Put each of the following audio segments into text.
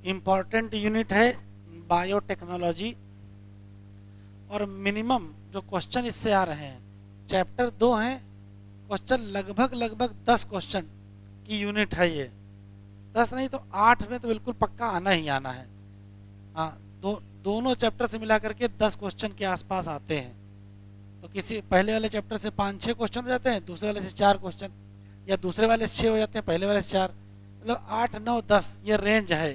Important unit है biotechnology, और minimum जो क्वेश्चन इससे आ रहे हैं, चैप्टर 2 हैं, क्वेश्चन लगभग लगभग 10 क्वेश्चन की यूनिट है ये। 10 नहीं तो 8 में तो बिल्कुल पक्का आना ही आना है। हाँ, दोनों चैप्टर से मिला करके 10 क्वेश्चन के आसपास आते हैं। तो किसी पहले वाले चैप्टर से 5-6 क्वेश्चन हो जाते हैं, दूसरे वाले से 4 क्वेश्चन, या दूसरे वाले से 6 हो जाते हैं, पहले वाले से 4, मतलब 8 9 10 ये रेंज है।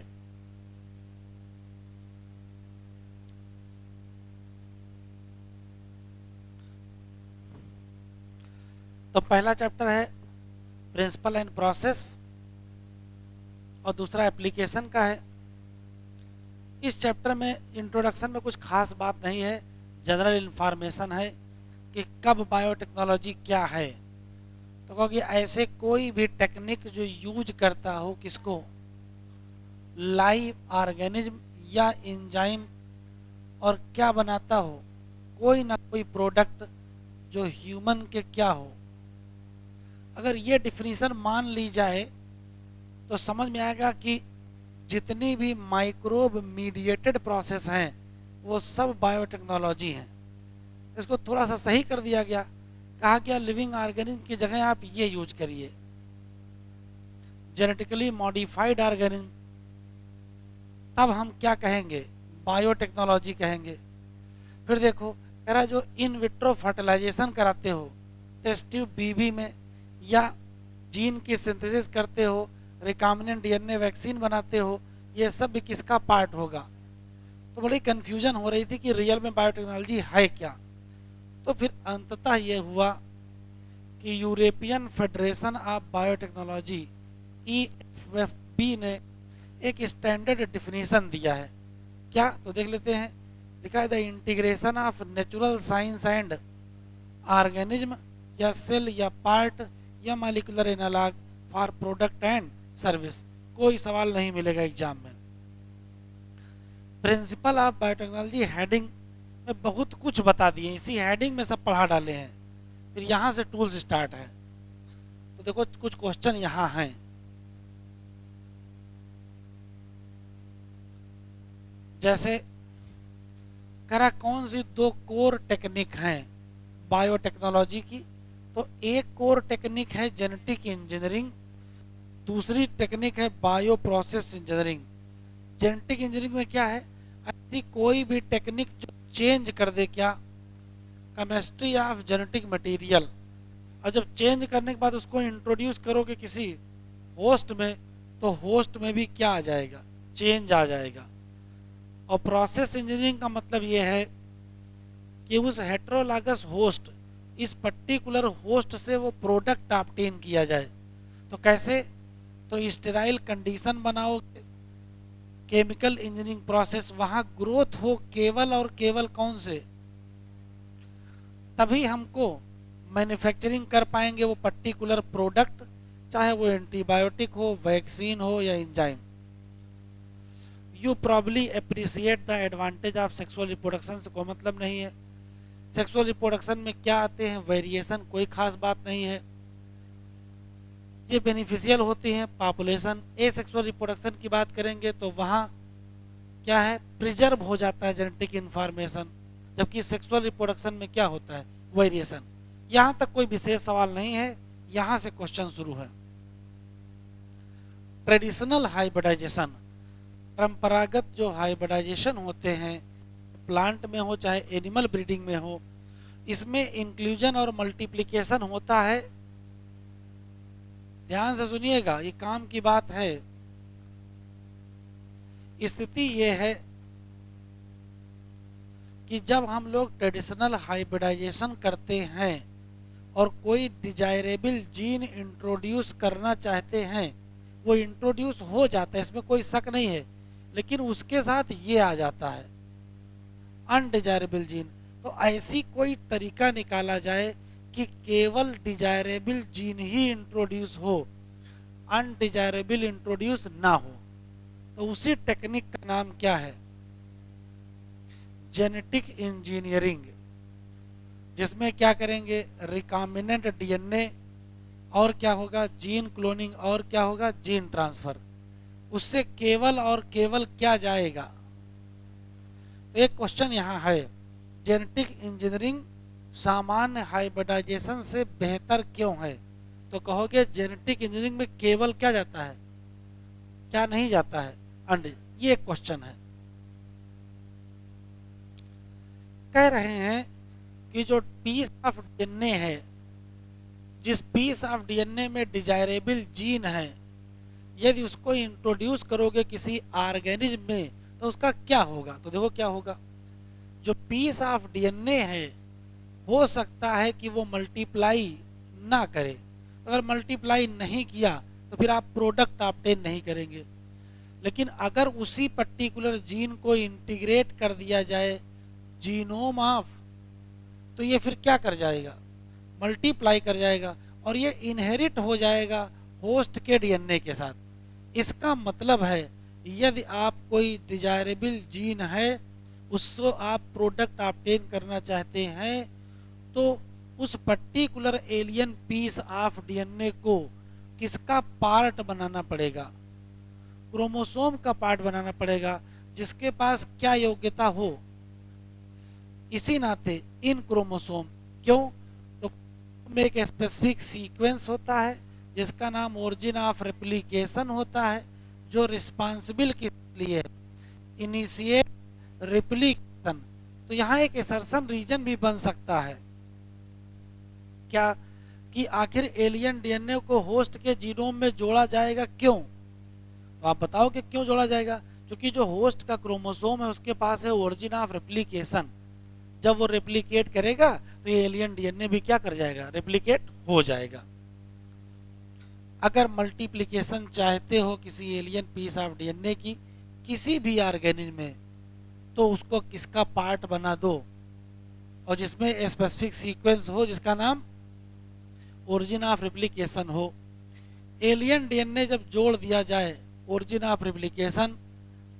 तो पहला चैप्टर है प्रिंसिपल एंड प्रोसेस, और दूसरा एप्लीकेशन का है। इस चैप्टर में इंट्रोडक्शन में कुछ खास बात नहीं है, जनरल इन्फॉर्मेशन है कि कब बायोटेक्नोलॉजी क्या है। तो क्योंकि ऐसे कोई भी टेक्निक जो यूज करता हो किसको, लाइव ऑर्गेनिज्म या एंजाइम, और क्या बनाता हो, कोई ना कोई प्रोडक्ट जो ह्यूमन के क्या हो, अगर ये डिफिनीशन मान ली जाए तो समझ में आएगा कि जितनी भी माइक्रोब मीडिएटेड प्रोसेस हैं वो सब बायोटेक्नोलॉजी हैं। इसको थोड़ा सा सही कर दिया गया, कहा गया लिविंग ऑर्गेनिज्म की जगह आप ये यूज करिए, जेनेटिकली मॉडिफाइड ऑर्गेनिज्म, तब हम क्या कहेंगे, बायोटेक्नोलॉजी कहेंगे। फिर देखो कह रहा है जो इन विट्रो फर्टिलाइजेशन कराते हो टेस्ट ट्यूब बीबी में, या जीन की सिंथेसिस करते हो, रिकॉम्बिनेंट डीएनए वैक्सीन बनाते हो, ये सब भी किसका पार्ट होगा। तो बड़ी कन्फ्यूजन हो रही थी कि रियल में बायोटेक्नोलॉजी है क्या। तो फिर अंततः ये हुआ कि European federation of biotechnology EFB ने एक स्टैंडर्ड डिफिनीशन दिया है। क्या, तो देख लेते हैं। लिखा है the integration of natural science and organism, या सेल या पार्ट या molecular analog for product and service. कोई सवाल नहीं मिलेगा एग्जाम में। प्रिंसिपल ऑफ बायोटेक्नोलॉजी हेडिंग में बहुत कुछ बता दिए, इसी हेडिंग में सब पढ़ा डाले हैं। फिर यहाँ से टूल्स स्टार्ट है। तो देखो कुछ क्वेश्चन यहाँ हैं। जैसे करा कौन सी 2 कोर टेक्निक हैं बायोटेक्नोलॉजी की। तो एक कोर टेक्निक है जेनेटिक इंजीनियरिंग, दूसरी टेक्निक है bio process engineering. Genetic engineering में क्या है, ऐसी कोई भी टेक्निक जो चेंज कर दे क्या, केमिस्ट्री ऑफ जेनेटिक मटेरियल, और जब चेंज करने के बाद उसको इंट्रोड्यूस करोगे किसी होस्ट में, तो होस्ट में भी क्या आ जाएगा, चेंज आ जाएगा। और प्रोसेस इंजीनियरिंग का मतलब ये है कि उस हेट्रोलॉगस होस्ट, इस पर्टिकुलर होस्ट से वो प्रोडक्ट ऑब्टेन किया जाए। तो कैसे, तो स्टेराइल कंडीशन बनाओगे, केमिकल इंजीनियरिंग प्रोसेस, वहां ग्रोथ हो केवल और केवल कौन से, तभी हमको मैन्युफैक्चरिंग कर पाएंगे वो पर्टिकुलर प्रोडक्ट, चाहे वो एंटीबायोटिक हो, वैक्सीन हो या enzyme. You probably appreciate the advantage of sexual reproduction से कोई मतलब नहीं है। सेक्सुअल रिप्रोडक्शन में क्या आते हैं, वेरिएशन, कोई खास बात नहीं है। ये बेनिफिशियल होती हैं पॉपुलेशन। ए सेक्सुअल रिप्रोडक्शन की बात करेंगे तो वहाँ क्या है, प्रिजर्व हो जाता है जेनेटिक इन्फॉर्मेशन, जबकि सेक्सुअल रिप्रोडक्शन में क्या होता है, वेरिएशन। यहाँ तक कोई विशेष सवाल नहीं है, यहाँ से क्वेश्चन शुरू है। ट्रेडिशनल हाइब्रिडाइजेशन, परंपरागत जो हाइब्रिडाइजेशन होते हैं, प्लांट में हो चाहे एनिमल ब्रीडिंग में हो, इसमें इंक्लूजन और मल्टीप्लिकेशन होता है। ध्यान से सुनिएगा, ये काम की बात है। स्थिति ये है कि जब हम लोग ट्रेडिशनल हाइब्रिडाइजेशन करते हैं और कोई डिजायरेबल जीन इंट्रोड्यूस करना चाहते हैं, वो इंट्रोड्यूस हो जाता है, इसमें कोई शक नहीं है, लेकिन उसके साथ ये आ जाता है अनडिजायरेबल जीन। तो ऐसी कोई तरीका निकाला जाए कि केवल डिजायरेबल जीन ही इंट्रोड्यूस हो, अनडिजायरेबल इंट्रोड्यूस ना हो। तो उसी टेक्निक का नाम क्या है, जेनेटिक इंजीनियरिंग, जिसमें क्या करेंगे, रिकॉम्बिनेंट डीएनए, और क्या होगा, जीन क्लोनिंग, और क्या होगा, जीन ट्रांसफर। उससे केवल और केवल क्या जाएगा? तो एक क्वेश्चन यहाँ है, जेनेटिक इंजीनियरिंग सामान्य हाइब्रिडाइजेशन से बेहतर क्यों है? तो कहोगे जेनेटिक इंजीनियरिंग में केवल क्या जाता है, क्या नहीं जाता है? अंड। ये एक क्वेश्चन है। कह रहे हैं कि जो पीस ऑफ डीएनए है, जिस पीस ऑफ डीएनए में डिजायरेबल जीन है, यदि उसको इंट्रोड्यूस करोगे किसी ऑर्गेनिज्म में तो उसका क्या होगा? तो देखो क्या होगा, जो पीस ऑफ डीएनए है हो सकता है कि वो मल्टीप्लाई ना करे। अगर मल्टीप्लाई नहीं किया तो फिर आप प्रोडक्ट ऑब्टेन नहीं करेंगे। लेकिन अगर उसी पर्टिकुलर जीन को इंटीग्रेट कर दिया जाए जीनोम ऑफ, तो ये फिर क्या कर जाएगा, मल्टीप्लाई कर जाएगा और ये इनहेरिट हो जाएगा होस्ट के डीएनए के साथ। इसका मतलब है यदि आप कोई डिजायरेबल जीन है उसको आप प्रोडक्ट ऑब्टेन करना चाहते हैं तो उस particular alien piece of DNA को किसका पार्ट बनाना पड़ेगा? क्रोमोसोम का पार्ट बनाना पड़ेगा, जिसके पास क्या योग्यता हो? इसी नाते इन क्रोमोसोम, क्यों? तो में एक स्पेसिफिक सीक्वेंस होता है जिसका नाम ओरिजिन ऑफ रेप्लिकेशन होता है, जो रिस्पांसिबल किस लिए है, इनिशिएट रेप्लिकेशन। तो यहाँ एक असर्शन रीजन भी बन सकता है क्या, कि आखिर एलियन डीएनए को होस्ट के जीनोम में जोड़ा जाएगा क्यों? तो आप बताओ कि क्यों जोड़ा जाएगा? क्योंकि जो होस्ट का क्रोमोसोम है उसके पास है ओरिजिन ऑफ रेप्लिकेशन। जब वो रेप्लिकेट करेगा तो ये एलियन डीएनए भी क्या कर जाएगा, रेप्लिकेट हो जाएगा। अगर मल्टीप्लिकेशन चाहते हो किसी एलियन पीस ऑफ डीएनए की किसी भी ऑर्गेनिज्म में, तो उसको किसका पार्ट बना दो और जिसमें स्पेसिफिक सीक्वेंस हो जिसका नाम ओरिजिन ऑफ रेप्लिकेशन हो। एलियन डीएनए जब जोड़ दिया जाए ओरिजिन ऑफ रेप्लिकेशन,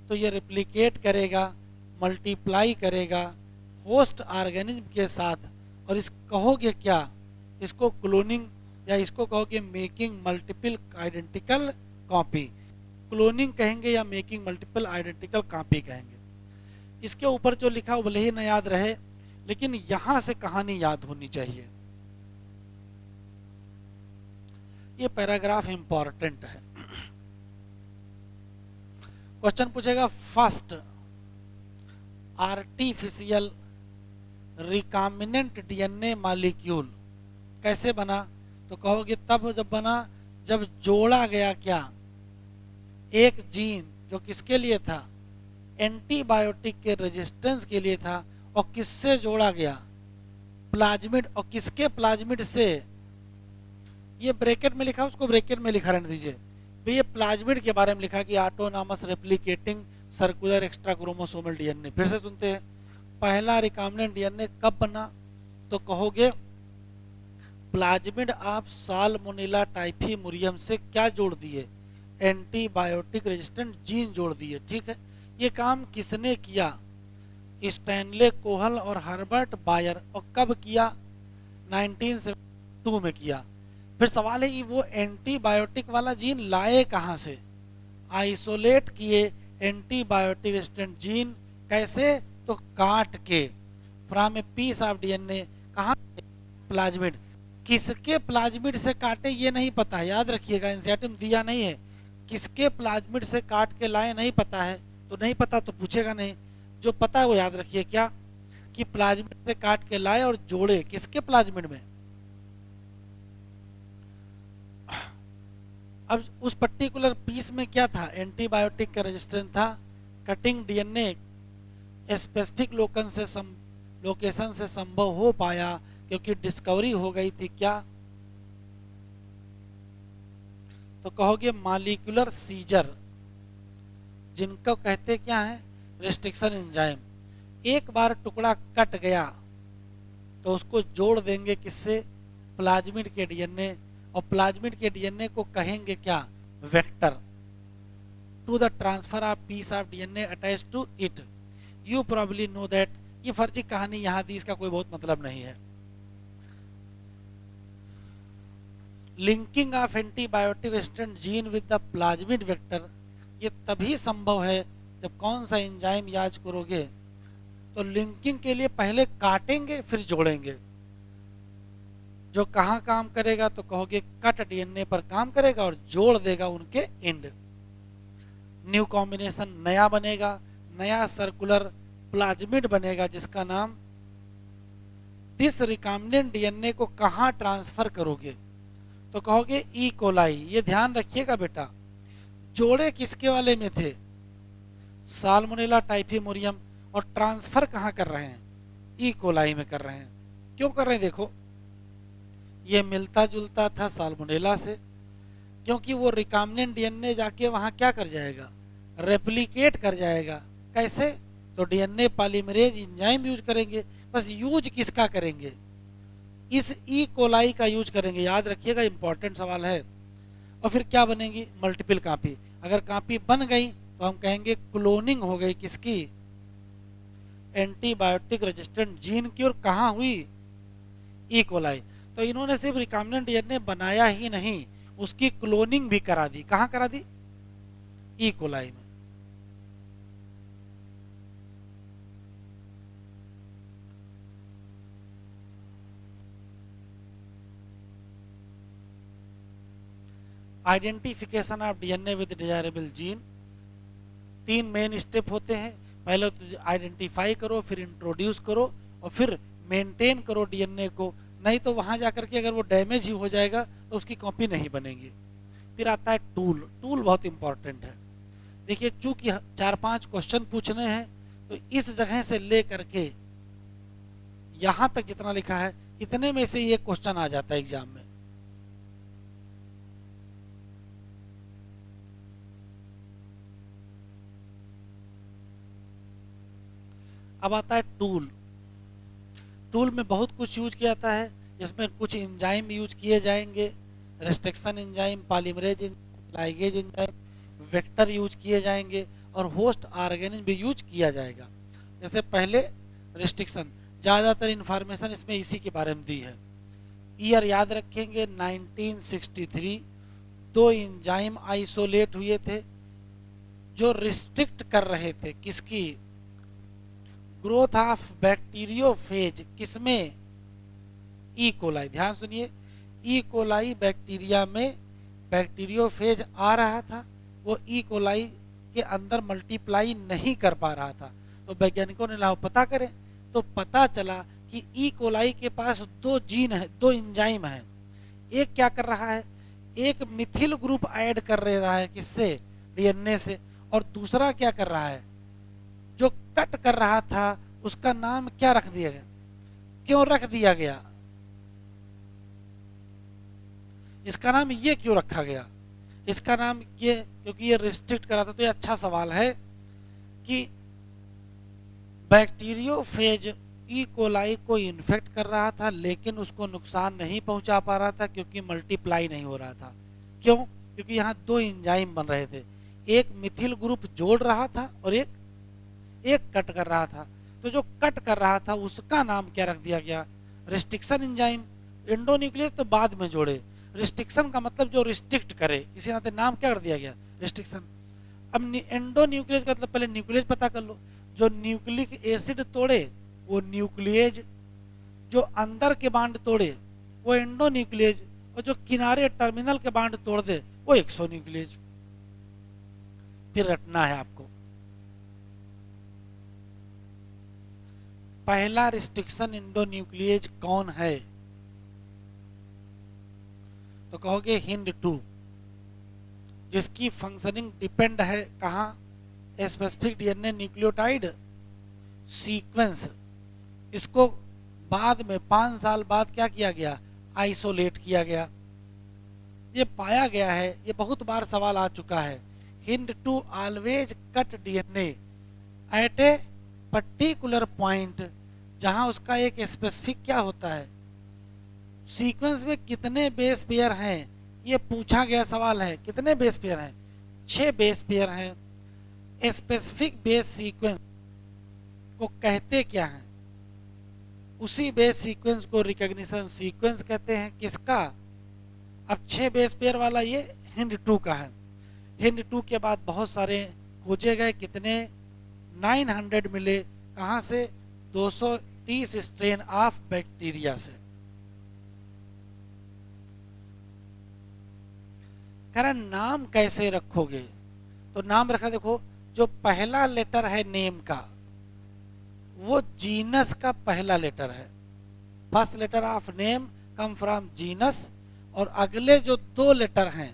तो ये रेप्लिकेट करेगा, मल्टीप्लाई करेगा होस्ट ऑर्गेनिज्म के साथ। और इस कहोगे क्या, इसको क्लोनिंग या इसको कहोगे making multiple identical copy. Cloning कहेंगे या मेकिंग मल्टीपल आइडेंटिकल कॉपी कहेंगे। इसके ऊपर जो लिखा वो भले ही न याद रहे, लेकिन यहां से कहानी याद होनी चाहिए। ये पैराग्राफ इंपॉर्टेंट है। क्वेश्चन पूछेगा, first artificial recombinant DNA molecule कैसे बना? तो कहोगे तब जब बना जब जोड़ा गया क्या, एक जीन जो किसके लिए था, एंटीबायोटिक के रेजिस्टेंस के लिए था, और किससे जोड़ा गया, प्लाज्मिड। और किसके प्लाज्मिड से? ये ब्रैकेट में लिखा, उसको ब्रैकेट में लिखा रहने दीजिए। ये प्लाज्मिड के बारे में लिखा कि autonomous replicating circular extra chromosomal DNA. फिर से सुनते हैं, पहला रिकॉम्बिनेंट डीएनए कब बना? तो कहोगे प्लाज्मिड ऑफ साल्मोनेला टाइफीमुरियम से क्या जोड़ दिए, एंटीबायोटिक रेजिस्टेंट जीन जोड़ दिए। ठीक है, ये काम किसने किया? स्टैनले कोहल और हर्बर्ट बायर। और कब किया? 1972 में किया। फिर सवाल है कि वो एंटीबायोटिक वाला जीन लाए कहां से? आइसोलेट किए एंटीबायोटिक रेजिस्टेंट जीन। कैसे? तो काट के, from a piece of DNA. कहां? प्लाज्मिड। किसके प्लाज्मिड से काटे ये नहीं पता है, याद रखिएगा, एनसीईआरटी में दिया नहीं है। किसके प्लाज्मिड से काट के लाए नहीं पता है, तो नहीं पता तो पूछेगा नहीं। जो पता है वो याद रखिए, क्या कि प्लाज्मिड से काट के लाए और जोड़े किसके प्लाज्मिड में। अब उस पर्टिकुलर पीस में क्या था, एंटीबायोटिक का रेजिस्टेंस था। कटिंग डीएनए स्पेसिफिक लोकेशन से संभव हो पाया क्योंकि डिस्कवरी हो गई थी क्या? तो कहोगे मॉलिक्यूलर सीजर, जिनको कहते क्या है, रेस्ट्रिक्शन एंजाइम। एक बार टुकड़ा कट गया तो उसको जोड़ देंगे किससे, प्लाज्मिड के डीएनए। और प्लाज्मिड के डीएनए को कहेंगे क्या, vector. To the transfer of piece of DNA attach to it. You probably know that. ये फर्जी कहानी यहां दी, इसका कोई बहुत मतलब नहीं है। Linking of antibiotic resistant gene with the plasmid vector ये तभी संभव है जब कौन सा एंजाइम याद करोगे तो लिंकिंग के लिए पहले काटेंगे फिर जोड़ेंगे। जो कहाँ काम करेगा तो कहोगे कट डीएनए पर काम करेगा और जोड़ देगा उनके एंड। न्यू कॉम्बिनेशन नया बनेगा, नया सर्कुलर प्लाज्मिड बनेगा जिसका नाम दिस रिकॉम्बिनेंट डीएनए को कहाँ ट्रांसफर करोगे तो कहोगे ई कोलाई। ये ध्यान रखिएगा बेटा, जोड़े किसके वाले में थे, साल्मोनेला टाइफीमोरियम, और ट्रांसफर कहाँ कर रहे हैं, ई कोलाई में कर रहे हैं। क्यों कर रहे हैं देखो, ये मिलता जुलता था साल्मोनेला से, क्योंकि वो रिकॉम्बिनेंट डीएनए जाके वहां क्या कर जाएगा, रेप्लिकेट कर जाएगा। कैसे, तो डीएनए पॉलीमरेज एंजाइम यूज करेंगे। बस यूज किसका करेंगे, इस ई कोलाई का यूज करेंगे, याद रखिएगा इंपॉर्टेंट सवाल है। और फिर क्या बनेगी, मल्टीपल कॉपी। अगर कॉपी बन गई तो हम कहेंगे क्लोनिंग हो गई किसकी, एंटीबायोटिक रेजिस्टेंट जीन की। और कहाँ हुई, ई कोलाई। तो इन्होंने सिर्फ रिकॉम्बिनेंट डीएनए बनाया ही नहीं, उसकी क्लोनिंग भी करा दी। कहाँ करा दी, ई कोलाई में। Identification of DNA with desirable gene, 3 main step होते हैं। पहले तो आइडेंटिफाई करो, फिर इंट्रोड्यूस करो, और फिर मेंटेन करो डीएनए को। नहीं तो वहां जाकर के अगर वो डैमेज ही हो जाएगा तो उसकी कॉपी नहीं बनेगी। फिर आता है टूल। टूल बहुत इंपॉर्टेंट है। देखिए चूंकि 4-5 क्वेश्चन पूछने हैं तो इस जगह से ले करके यहां तक जितना लिखा है इतने में से ये क्वेश्चन आ जाता है एग्जाम में। अब आता है टूल। टूल में बहुत कुछ यूज किया जाता है, जिसमें कुछ एंजाइम यूज किए जाएंगे, restriction enzyme, polymerase enzyme, ligase enzyme, vector use किए जाएंगे, और होस्ट ऑर्गेनिज्म भी यूज किया जाएगा। जैसे पहले रेस्ट्रिक्शन, ज़्यादातर इंफॉर्मेशन इसमें इसी के बारे में दी है। ईयर याद रखेंगे 1963, 2 एंजाइम आइसोलेट हुए थे जो रिस्ट्रिक्ट कर रहे थे किसकी, ग्रोथ ऑफ बैक्टीरियोफेज। किसमें, ई कोलाई। ध्यान सुनिए, ई कोलाई बैक्टीरिया में बैक्टीरियोफेज आ रहा था, वो ई कोलाई के अंदर मल्टीप्लाई नहीं कर पा रहा था। तो वैज्ञानिकों ने लाओ पता करें, तो पता चला कि ई कोलाई के पास 2 जीन है, 2 एंजाइम है। एक क्या कर रहा है, एक मिथिल ग्रुप ऐड कर रहा है किससे, डीएनए से, और दूसरा क्या कर रहा है, जो कट कर रहा था उसका नाम क्या रख दिया गया, क्यों रख दिया गया, इसका नाम ये क्यों रखा गया, इसका नाम ये क्योंकि ये रिस्ट्रिक्ट करा था। तो ये अच्छा सवाल है कि बैक्टीरियोफेज ई कोलाई को इन्फेक्ट कर रहा था लेकिन उसको नुकसान नहीं पहुंचा पा रहा था क्योंकि मल्टीप्लाई नहीं हो रहा था। क्यों, क्योंकि यहाँ 2 एंजाइम बन रहे थे, एक मिथिल ग्रुप जोड़ रहा था और एक कट कर रहा था। तो जो कट कर रहा था उसका नाम क्या रख दिया गया, रिस्ट्रिक्शन एंजाइम। एंडोन्यूक्लियस तो बाद में जोड़े, रिस्ट्रिक्शन का मतलब जो रिस्ट्रिक्ट करे, इसी नाते नाम क्या कर दिया गया, रिस्ट्रिक्शन। अब एंडोन्यूक्लियस का मतलब पहले न्यूक्लियस पता कर लो, जो न्यूक्लिक एसिड तोड़े वो न्यूक्लियेज, जो अंदर के बांड तोड़े वो एंडोन्यूक्लियेज, और जो किनारे टर्मिनल के बांड तोड़ दे वो एक्सोन्यूक्लियेज। फिर रटना है आपको, पहला रिस्ट्रिक्शन एंडोन्यूक्लियेज कौन है, तो कहोगे HIND2, जिसकी फंक्शनिंग डिपेंड है कहाँ, स्पेसिफिक डीएनए न्यूक्लियोटाइड सीक्वेंस। इसको बाद में 5 साल बाद क्या किया गया, आइसोलेट किया गया। ये पाया गया है, ये बहुत बार सवाल आ चुका है, HIND2 always cut DNA at a particular point, जहां उसका एक स्पेसिफिक क्या होता है, सीक्वेंस में कितने बेस पेयर हैं, ये पूछा गया सवाल है। कितने बेस पेयर हैं, 6 बेस पेयर हैं। स्पेसिफिक बेस सीक्वेंस को कहते क्या हैं, उसी बेस सीक्वेंस को रिकॉग्निशन सीक्वेंस कहते हैं। किसका, अब 6 बेस पेयर वाला ये HIND2 का है। हिंड 2 के बाद बहुत सारे खोजे गए, कितने 900 मिले, कहाँ से 230 स्ट्रेन ऑफ बैक्टीरिया से। कह रहा नाम कैसे रखोगे, तो नाम रखा, देखो जो पहला लेटर है नेम का वो जीनस का पहला लेटर है, first letter of name come from genus, और अगले जो दो लेटर हैं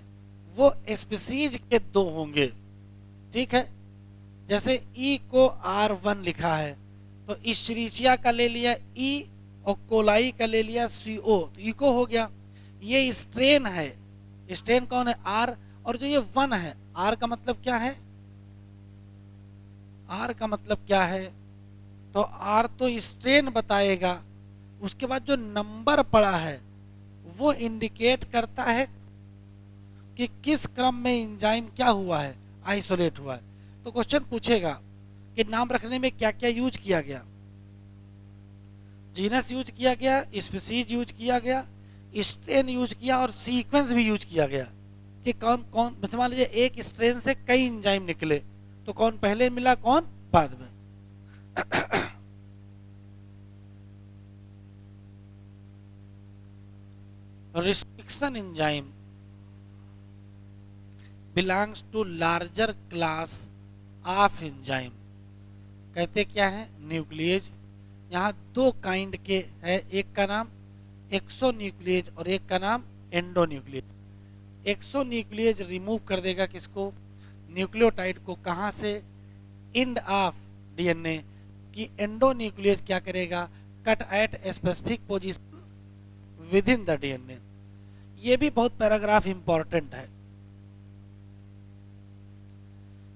वो स्पीसीज के दो होंगे, ठीक है। जैसे ई को R1 लिखा है तो इश्चरीचिया का ले लिया ई और कोलाई का ले लिया CO, तो इको हो गया। ये स्ट्रेन है, स्ट्रेन कौन है R, और जो ये 1 है, R का मतलब क्या है, R का मतलब क्या है, तो R तो स्ट्रेन बताएगा। उसके बाद जो नंबर पड़ा है वो इंडिकेट करता है कि किस क्रम में एंजाइम क्या हुआ है, आइसोलेट हुआ है। तो क्वेश्चन पूछेगा कि नाम रखने में क्या क्या यूज किया गया, जीनस यूज किया गया, स्पीसीज यूज किया गया, स्ट्रेन यूज किया, और सीक्वेंस भी यूज किया गया कि कौन कौन, मान लीजिए एक स्ट्रेन से कई एंजाइम निकले तो कौन पहले मिला कौन बाद में। Restriction enzyme belongs to larger class of enzyme, कहते क्या है न्यूक्लियेज। यहाँ दो काइंड के है, एक का नाम एक्सोन्यूक्लियेज और एक का नाम एंडोन्यूक्लियेज। एक्सोन्यूक्लियेज रिमूव कर देगा किसको, न्यूक्लियोटाइड को, कहाँ से, एंड ऑफ डीएनए की। एंडोन्यूक्लियेज क्या करेगा, cut at specific position with in the DNA. ये भी बहुत पैराग्राफ इंपॉर्टेंट है।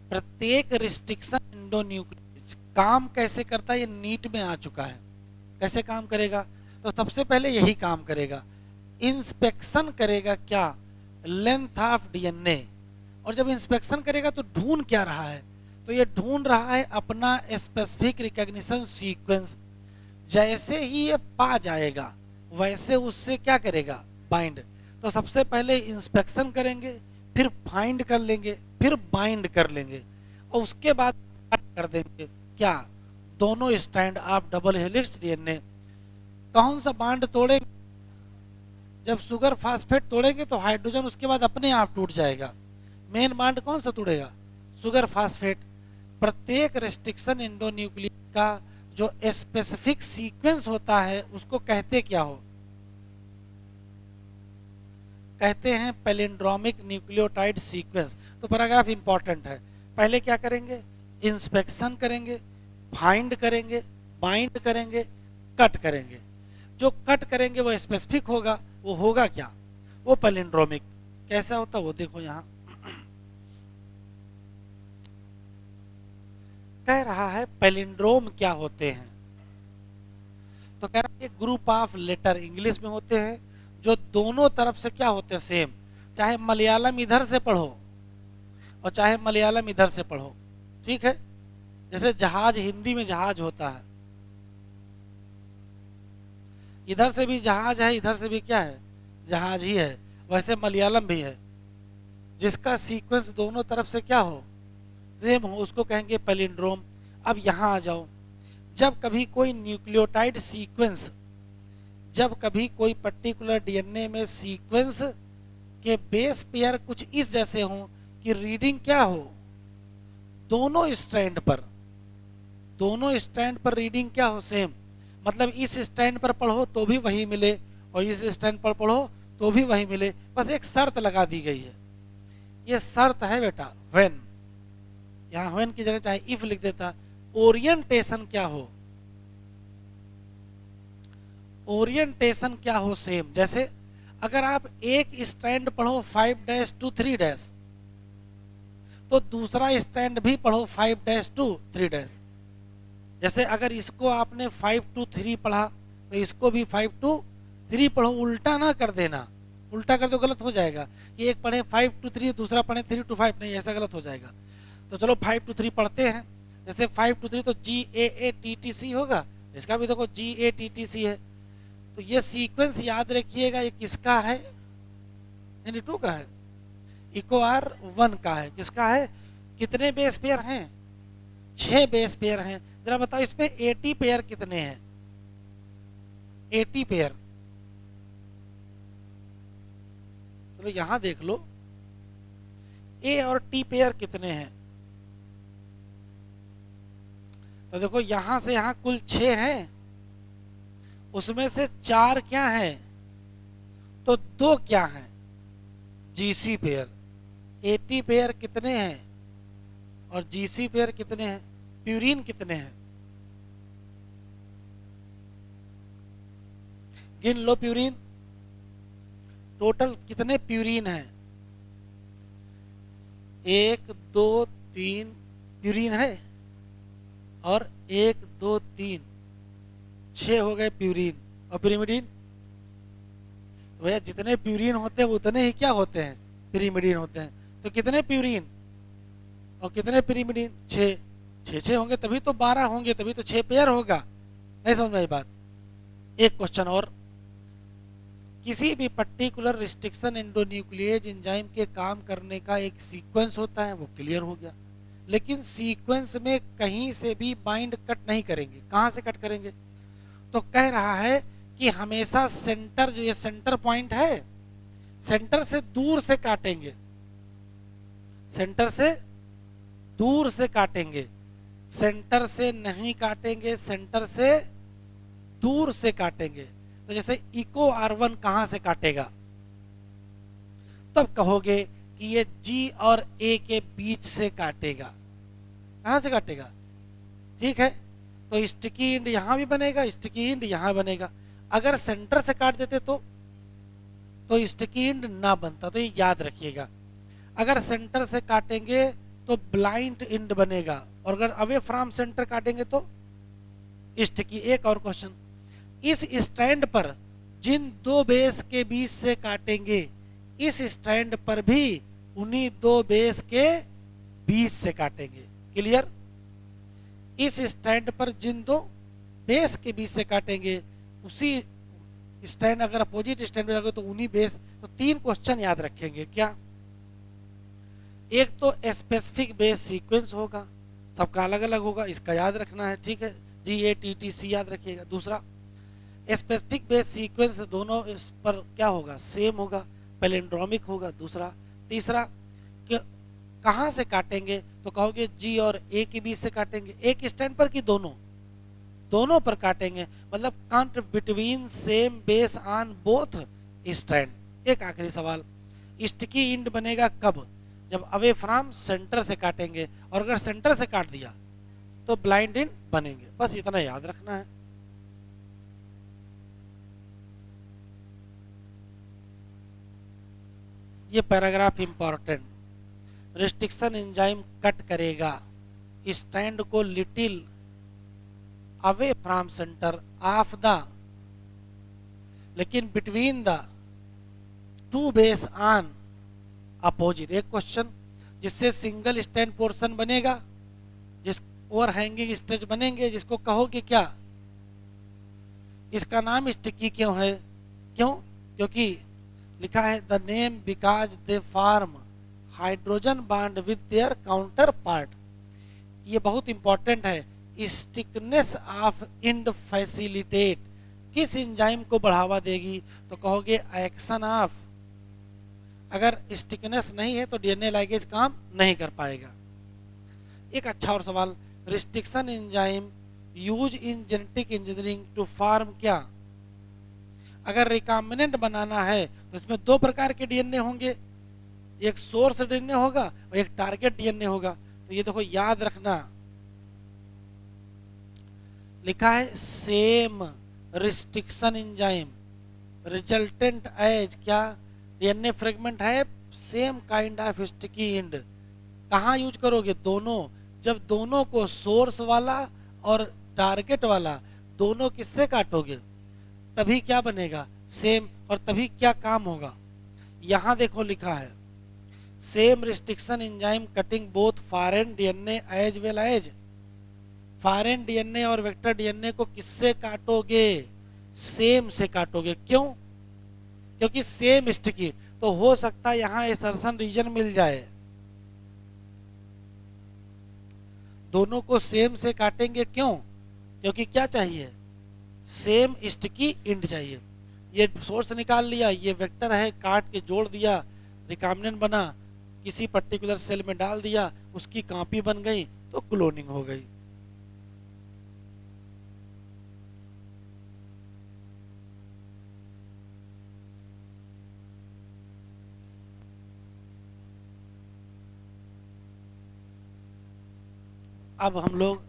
प्रत्येक रिस्ट्रिक्शन एंडोन्यूक्लियेज काम कैसे करता है, ये नीट में आ चुका है। कैसे काम करेगा, तो सबसे पहले यही काम करेगा, इंस्पेक्शन करेगा क्या, लेंथ ऑफ डीएनए। और जब इंस्पेक्शन करेगा तो ढूंढ क्या रहा है, तो ये ढूंढ रहा है अपना स्पेसिफिक रिकॉग्निशन सीक्वेंस। जैसे ही ये पा जाएगा वैसे उससे क्या करेगा, बाइंड। तो सबसे पहले इंस्पेक्शन करेंगे, फिर फाइंड कर लेंगे, फिर बाइंड कर लेंगे, और उसके बाद कर देंगे क्या, दोनों strand of double helix DNA. कौन सा बांड तोड़ेंगे, जब शुगर फास्फेट तोड़ेंगे तो हाइड्रोजन उसके बाद अपने आप टूट जाएगा। मेन बांड कौन सा तोड़ेगा, शुगर फास्फेट। प्रत्येक रेस्ट्रिक्शन एंडोन्यूक्लियस का जो स्पेसिफिक सीक्वेंस होता है उसको कहते क्या हो, कहते हैं पैलिंड्रोमिक न्यूक्लियोटाइड सीक्वेंस। तो पैराग्राफ इंपॉर्टेंट है। पहले क्या करेंगे, इंस्पेक्शन करेंगे, फाइंड करेंगे, बाइंड करेंगे, कट करेंगे। जो कट करेंगे वो स्पेसिफिक होगा, वो होगा क्या, वो पैलिंड्रोमिक। कैसा होता वो देखो यहां कह रहा है पैलिंड्रोम क्या होते हैं, तो कह रहा है ग्रुप ऑफ लेटर इंग्लिश में होते हैं जो दोनों तरफ से क्या होते हैं सेम, चाहे मलयालम इधर से पढ़ो और चाहे मलयालम इधर से पढ़ो, ठीक है। जैसे जहाज हिंदी में जहाज होता है, इधर से भी जहाज है, इधर से भी क्या है, जहाज ही है। वैसे मलयालम भी है, जिसका सीक्वेंस दोनों तरफ से क्या हो, सेम हो, उसको कहेंगे पैलिंड्रोम। अब यहां आ जाओ, जब कभी कोई न्यूक्लियोटाइड सीक्वेंस, जब कभी कोई पर्टिकुलर डीएनए में सीक्वेंस के बेस पेयर कुछ इस जैसे हो कि रीडिंग क्या हो, दोनों स्ट्रैंड पर, दोनों स्ट्रैंड पर रीडिंग क्या हो, सेम। मतलब इस स्टैंड पर पढ़ो तो भी वही मिले और इस स्टैंड पर पढ़ो तो भी वही मिले, बस एक शर्त लगा दी गई है। ये शर्त है बेटा व्हेन, यहां व्हेन की जगह चाहे इफ लिख देता। ओरिएंटेशन क्या हो, ओरिएंटेशन क्या हो, सेम। जैसे अगर आप एक स्टैंड पढ़ो 5' to 3' तो दूसरा स्टैंड भी पढ़ो 5' to 3'। जैसे अगर इसको आपने 5 to 3 पढ़ा तो इसको भी 5 to 3 पढ़ो, उल्टा ना कर देना, उल्टा कर दो गलत हो जाएगा कि एक पढ़े 5 to 3 दूसरा पढ़े 3 to 5, नहीं ऐसा गलत हो जाएगा। तो चलो 5 to 3 पढ़ते हैं। जैसे 5 to 3 तो GAATTC होगा, इसका भी देखो GATTC है। तो ये सीक्वेंस याद रखिएगा, ये किसका है, N2 का है। इको आर 1 का है, किसका है, कितने बेस पेयर हैं, 6 बेस पेयर हैं। जरा बताओ इसमें 80 पेयर कितने हैं, 80 पेयर, चलो यहां देख लो ए और टी पेयर कितने हैं। तो देखो यहां से यहां कुल 6 हैं, उसमें से 4 क्या है, तो 2 क्या है, जीसी पेयर। 80 पेयर कितने हैं और जीसी पेयर कितने हैं, प्यूरीन कितने हैं, गिन लो प्यूरीन, टोटल कितने प्यूरीन हैं, 1 2 3 प्यूरीन है, और 1 2 3 6 हो गए प्यूरीन। और पिरिमिडीन, तो भैया जितने प्यूरीन होते हैं उतने ही क्या होते हैं, पिरिमिडीन होते हैं। तो कितने प्यूरीन और कितने पिरिमिडीन, 6 6 6 होंगे तभी तो 12 होंगे, तभी तो 6 पेयर होगा। नहीं समझ में आई बात। एक क्वेश्चन और, किसी भी पर्टिकुलर रिस्ट्रिक्शन एंडोन्यूक्लिएज एंजाइम के काम करने का एक सीक्वेंस होता है, वो क्लियर हो गया। लेकिन सीक्वेंस में कहीं से भी बाइंड कट नहीं करेंगे, कहां से कट करेंगे, तो कह रहा है कि हमेशा सेंटर, जो ये सेंटर पॉइंट है, सेंटर से दूर से काटेंगे, सेंटर से दूर से काटेंगे, सेंटर से नहीं काटेंगे, सेंटर से दूर से काटेंगे। तो जैसे इको R1 कहां से काटेगा, तब कहोगे कि ये G और A के बीच से काटेगा। कहां से काटेगा, ठीक है। तो स्टिकी इंड यहां भी बनेगा, स्टिकी इंड यहां बनेगा। अगर सेंटर से काट देते तो स्टिकी इंड ना बनता, तो ये याद रखिएगा। अगर सेंटर से काटेंगे तो ब्लाइंड इंड बनेगा, और अगर अवे फ्रॉम सेंटर काटेंगे तो स्टिकी। एक और क्वेश्चन, इस स्ट्रैंड पर जिन 2 बेस के बीच से काटेंगे, इस स्ट्रैंड पर भी उन्हीं 2 बेस के बीच से काटेंगे। क्लियर, इस स्ट्रैंड पर जिन 2 बेस के बीच से काटेंगे, उसी स्ट्रैंड, अगर अपोजिट स्ट्रैंड में जाओगे तो उन्हीं बेस। तो 3 क्वेश्चन याद रखेंगे। क्या, एक तो स्पेसिफिक बेस सीक्वेंस होगा, सबका अलग अलग होगा, इसका याद रखना है, ठीक है, GATTC याद रखिएगा। दूसरा, स्पेसिफिक बेस सीक्वेंस दोनों इस पर क्या होगा, सेम होगा, पैलिंड्रोमिक होगा। दूसरा, तीसरा कि कहां से काटेंगे, तो कहोगे G और A के बीच से काटेंगे, एक स्टैंड पर कि दोनों पर काटेंगे, मतलब cut between same base on both stand. एक आखिरी सवाल, स्टिकी इंड बनेगा कब, जब अवे फ्रॉम सेंटर से काटेंगे, और अगर सेंटर से काट दिया तो ब्लाइंड इंड बनेंगे। बस इतना याद रखना है। ये paragraph important, restriction enzyme cut करेगा स्ट्रैंड को little away from centre of the, लेकिन between the 2 base on opposite. एक क्वेश्चन, जिससे सिंगल स्टैंड पोर्शन बनेगा, जिस ओवर हैंगिंग स्ट्रेच बनेंगे, जिसको कहोगे क्या, इसका नाम स्टिकी क्यों है, क्यों, क्योंकि लिखा है the name because they form hydrogen bond with their counter part. ये बहुत इंपॉर्टेंट है। स्टिकनेस ऑफ इंड फैसिलिटेट किस एंजाइम को बढ़ावा देगी, तो कहोगे एक्शन ऑफ। अगर स्टिकनेस नहीं है तो डीएनए लाइगेज काम नहीं कर पाएगा। एक अच्छा और सवाल, restriction enzyme use in genetic engineering to form क्या, अगर रिकॉम्बिनेंट बनाना है तो इसमें 2 प्रकार के डीएनए होंगे, एक सोर्स डीएनए होगा और एक टारगेट डीएनए होगा। तो ये देखो याद रखना, लिखा है same restriction enzyme resultant as क्या, डीएनए फ्रेगमेंट है, same kind of sticky end. कहाँ यूज करोगे, दोनों, जब दोनों को सोर्स वाला और टारगेट वाला दोनों किससे काटोगे, तभी क्या बनेगा, सेम, और तभी क्या काम होगा। यहां देखो लिखा है same restriction enzyme cutting both foreign DNA as well as. Foreign DNA और वेक्टर डीएनए को किससे काटोगे, सेम से काटोगे। क्यों, क्योंकि सेम स्टिकी। तो हो सकता है यहाँ एसर्शन रीजन मिल जाए। दोनों को सेम से काटेंगे, क्यों? क्योंकि क्या चाहिए, सेम स्टिकी एंड चाहिए। ये सोर्स निकाल लिया, ये वेक्टर है, काट के जोड़ दिया, रिकॉम्बिनेंट बना, किसी पर्टिकुलर सेल में डाल दिया, उसकी कॉपी बन गई, तो क्लोनिंग हो गई। अब हम लोग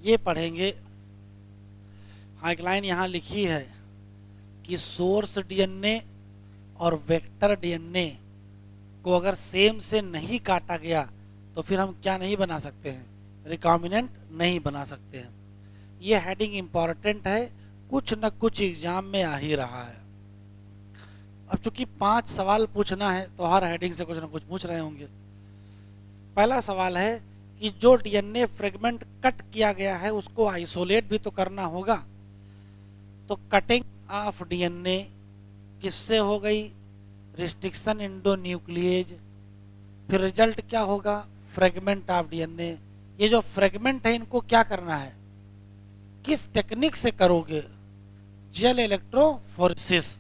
ये पढ़ेंगे, एक लाइन यहाँ लिखी है कि सोर्स डीएनए और वेक्टर डीएनए को अगर सेम से नहीं काटा गया तो फिर हम क्या नहीं बना सकते हैं, रिकॉम्बिनेंट नहीं बना सकते हैं। ये हेडिंग इंपॉर्टेंट है, कुछ न कुछ एग्जाम में आ ही रहा है। अब चूंकि 5 सवाल पूछना है तो हर हेडिंग से कुछ न कुछ पूछ रहे होंगे। पहला सवाल है कि जो डीएनए फ्रेगमेंट कट किया गया है उसको आइसोलेट भी तो करना होगा। तो कटिंग ऑफ डीएनए किससे हो गई, रिस्ट्रिक्शन एंडोन्यूक्लिएज। फिर रिजल्ट क्या होगा, फ्रेगमेंट ऑफ डीएनए। ये जो फ्रेगमेंट है इनको क्या करना है, किस टेक्निक से करोगे, जेल इलेक्ट्रोफोरेसिस।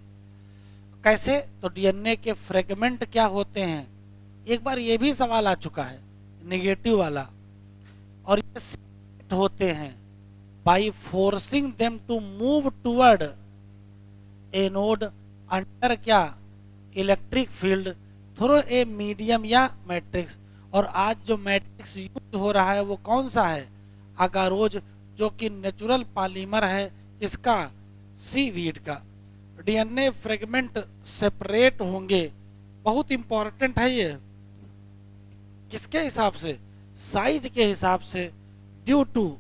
कैसे, तो डीएनए के फ्रेगमेंट क्या होते हैं, एक बार ये भी सवाल आ चुका है नेगेटिव वाला, और ये सेट होते हैं by forcing them to move toward anode under क्या, electric field through a medium या मैट्रिक्स। और आज जो मैट्रिक्स यूज हो रहा है वो कौन सा है, अगारोज, जो कि नेचुरल पॉलीमर है किसका, सीवीड का। डीएनए फ्रेगमेंट सेपरेट होंगे, बहुत इंपॉर्टेंट है ये, किसके हिसाब से, साइज के हिसाब से, due to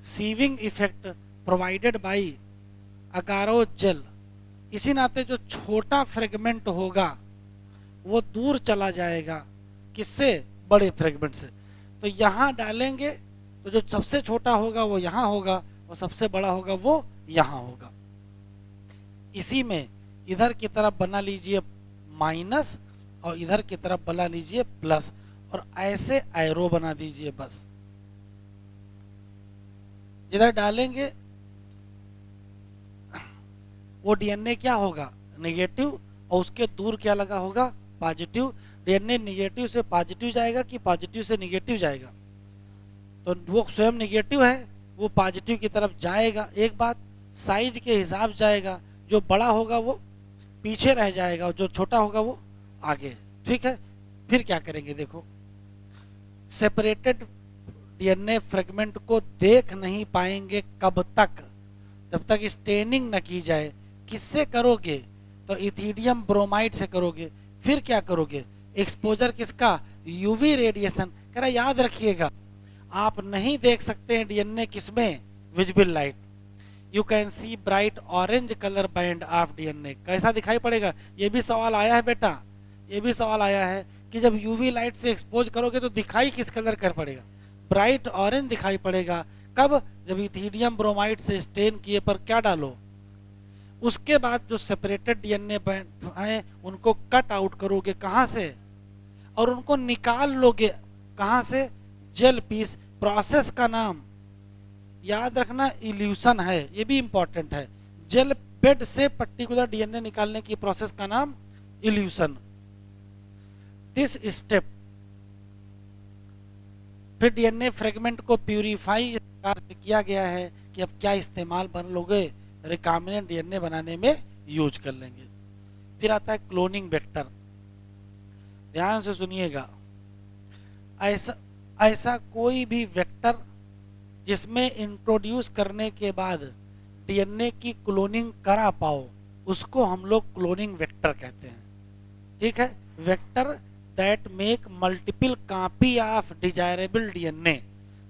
sieving effect provided by agarose gel. इसी नाते जो छोटा फ्रेगमेंट होगा वो दूर चला जाएगा, किससे, बड़े फ्रेगमेंट से। तो यहाँ डालेंगे तो जो सबसे छोटा होगा वो यहाँ होगा और सबसे बड़ा होगा वो यहाँ होगा। इसी में इधर की तरफ बना लीजिए माइनस और इधर की तरफ बना लीजिए प्लस, और ऐसे एरो बना दीजिए बस। जिधर डालेंगे वो डीएनए क्या होगा, नेगेटिव, और उसके दूर क्या लगा होगा, पॉजिटिव। डीएनए नेगेटिव से पॉजिटिव जाएगा कि पॉजिटिव से नेगेटिव जाएगा, तो वो स्वयं नेगेटिव है, वो पॉजिटिव की तरफ जाएगा। एक बात, साइज के हिसाब जाएगा, जो बड़ा होगा वो पीछे रह जाएगा और जो छोटा होगा वो आगे, ठीक है। फिर क्या करेंगे, देखो सेपरेटेड डीएनए फ्रेगमेंट को देख नहीं पाएंगे कब तक, जब तक स्टेनिंग न की जाए। किससे करोगे, तो इथिडियम ब्रोमाइड से करोगे। फिर क्या करोगे, एक्सपोजर किसका, यूवी रेडिएशन। कह रहा याद रखिएगा, आप नहीं देख सकते हैं डीएनए किसमें, visible light. You can see bright orange colour band of DNA. कैसा दिखाई पड़ेगा, ये भी सवाल आया है बेटा, ये भी सवाल आया है कि जब यूवी लाइट से एक्सपोज करोगे तो दिखाई किस कलर कर पड़ेगा, ब्राइट ऑरेंज दिखाई पड़ेगा। कब, जब इथिडियम ब्रोमाइड से स्टेन किए पर क्या डालो। उसके बाद जो सेपरेटेड डीएनए हैं उनको कट आउट करोगे, कहाँ से, और उनको निकाल लोगे कहाँ से, जेल पीस। प्रोसेस का नाम याद रखना इल्यूशन है, ये भी इंपॉर्टेंट है। जेल बेड से पर्टिकुलर डीएनए निकालने की प्रोसेस का नाम इल्यूशन। दिस स्टेप, फिर डीएनए फ्रेगमेंट को प्यूरिफाई इस प्रकार से किया गया है कि अब क्या इस्तेमाल बन लोगे, रिकॉम्बिनेंट डीएनए बनाने में यूज कर लेंगे। फिर आता है क्लोनिंग वेक्टर, ध्यान से सुनिएगा। ऐसा कोई भी वेक्टर जिसमें इंट्रोड्यूस करने के बाद डीएनए की क्लोनिंग करा पाओ उसको हम लोग क्लोनिंग वेक्टर कहते हैं, ठीक है। Vector that make multiple copy of desirable DNA,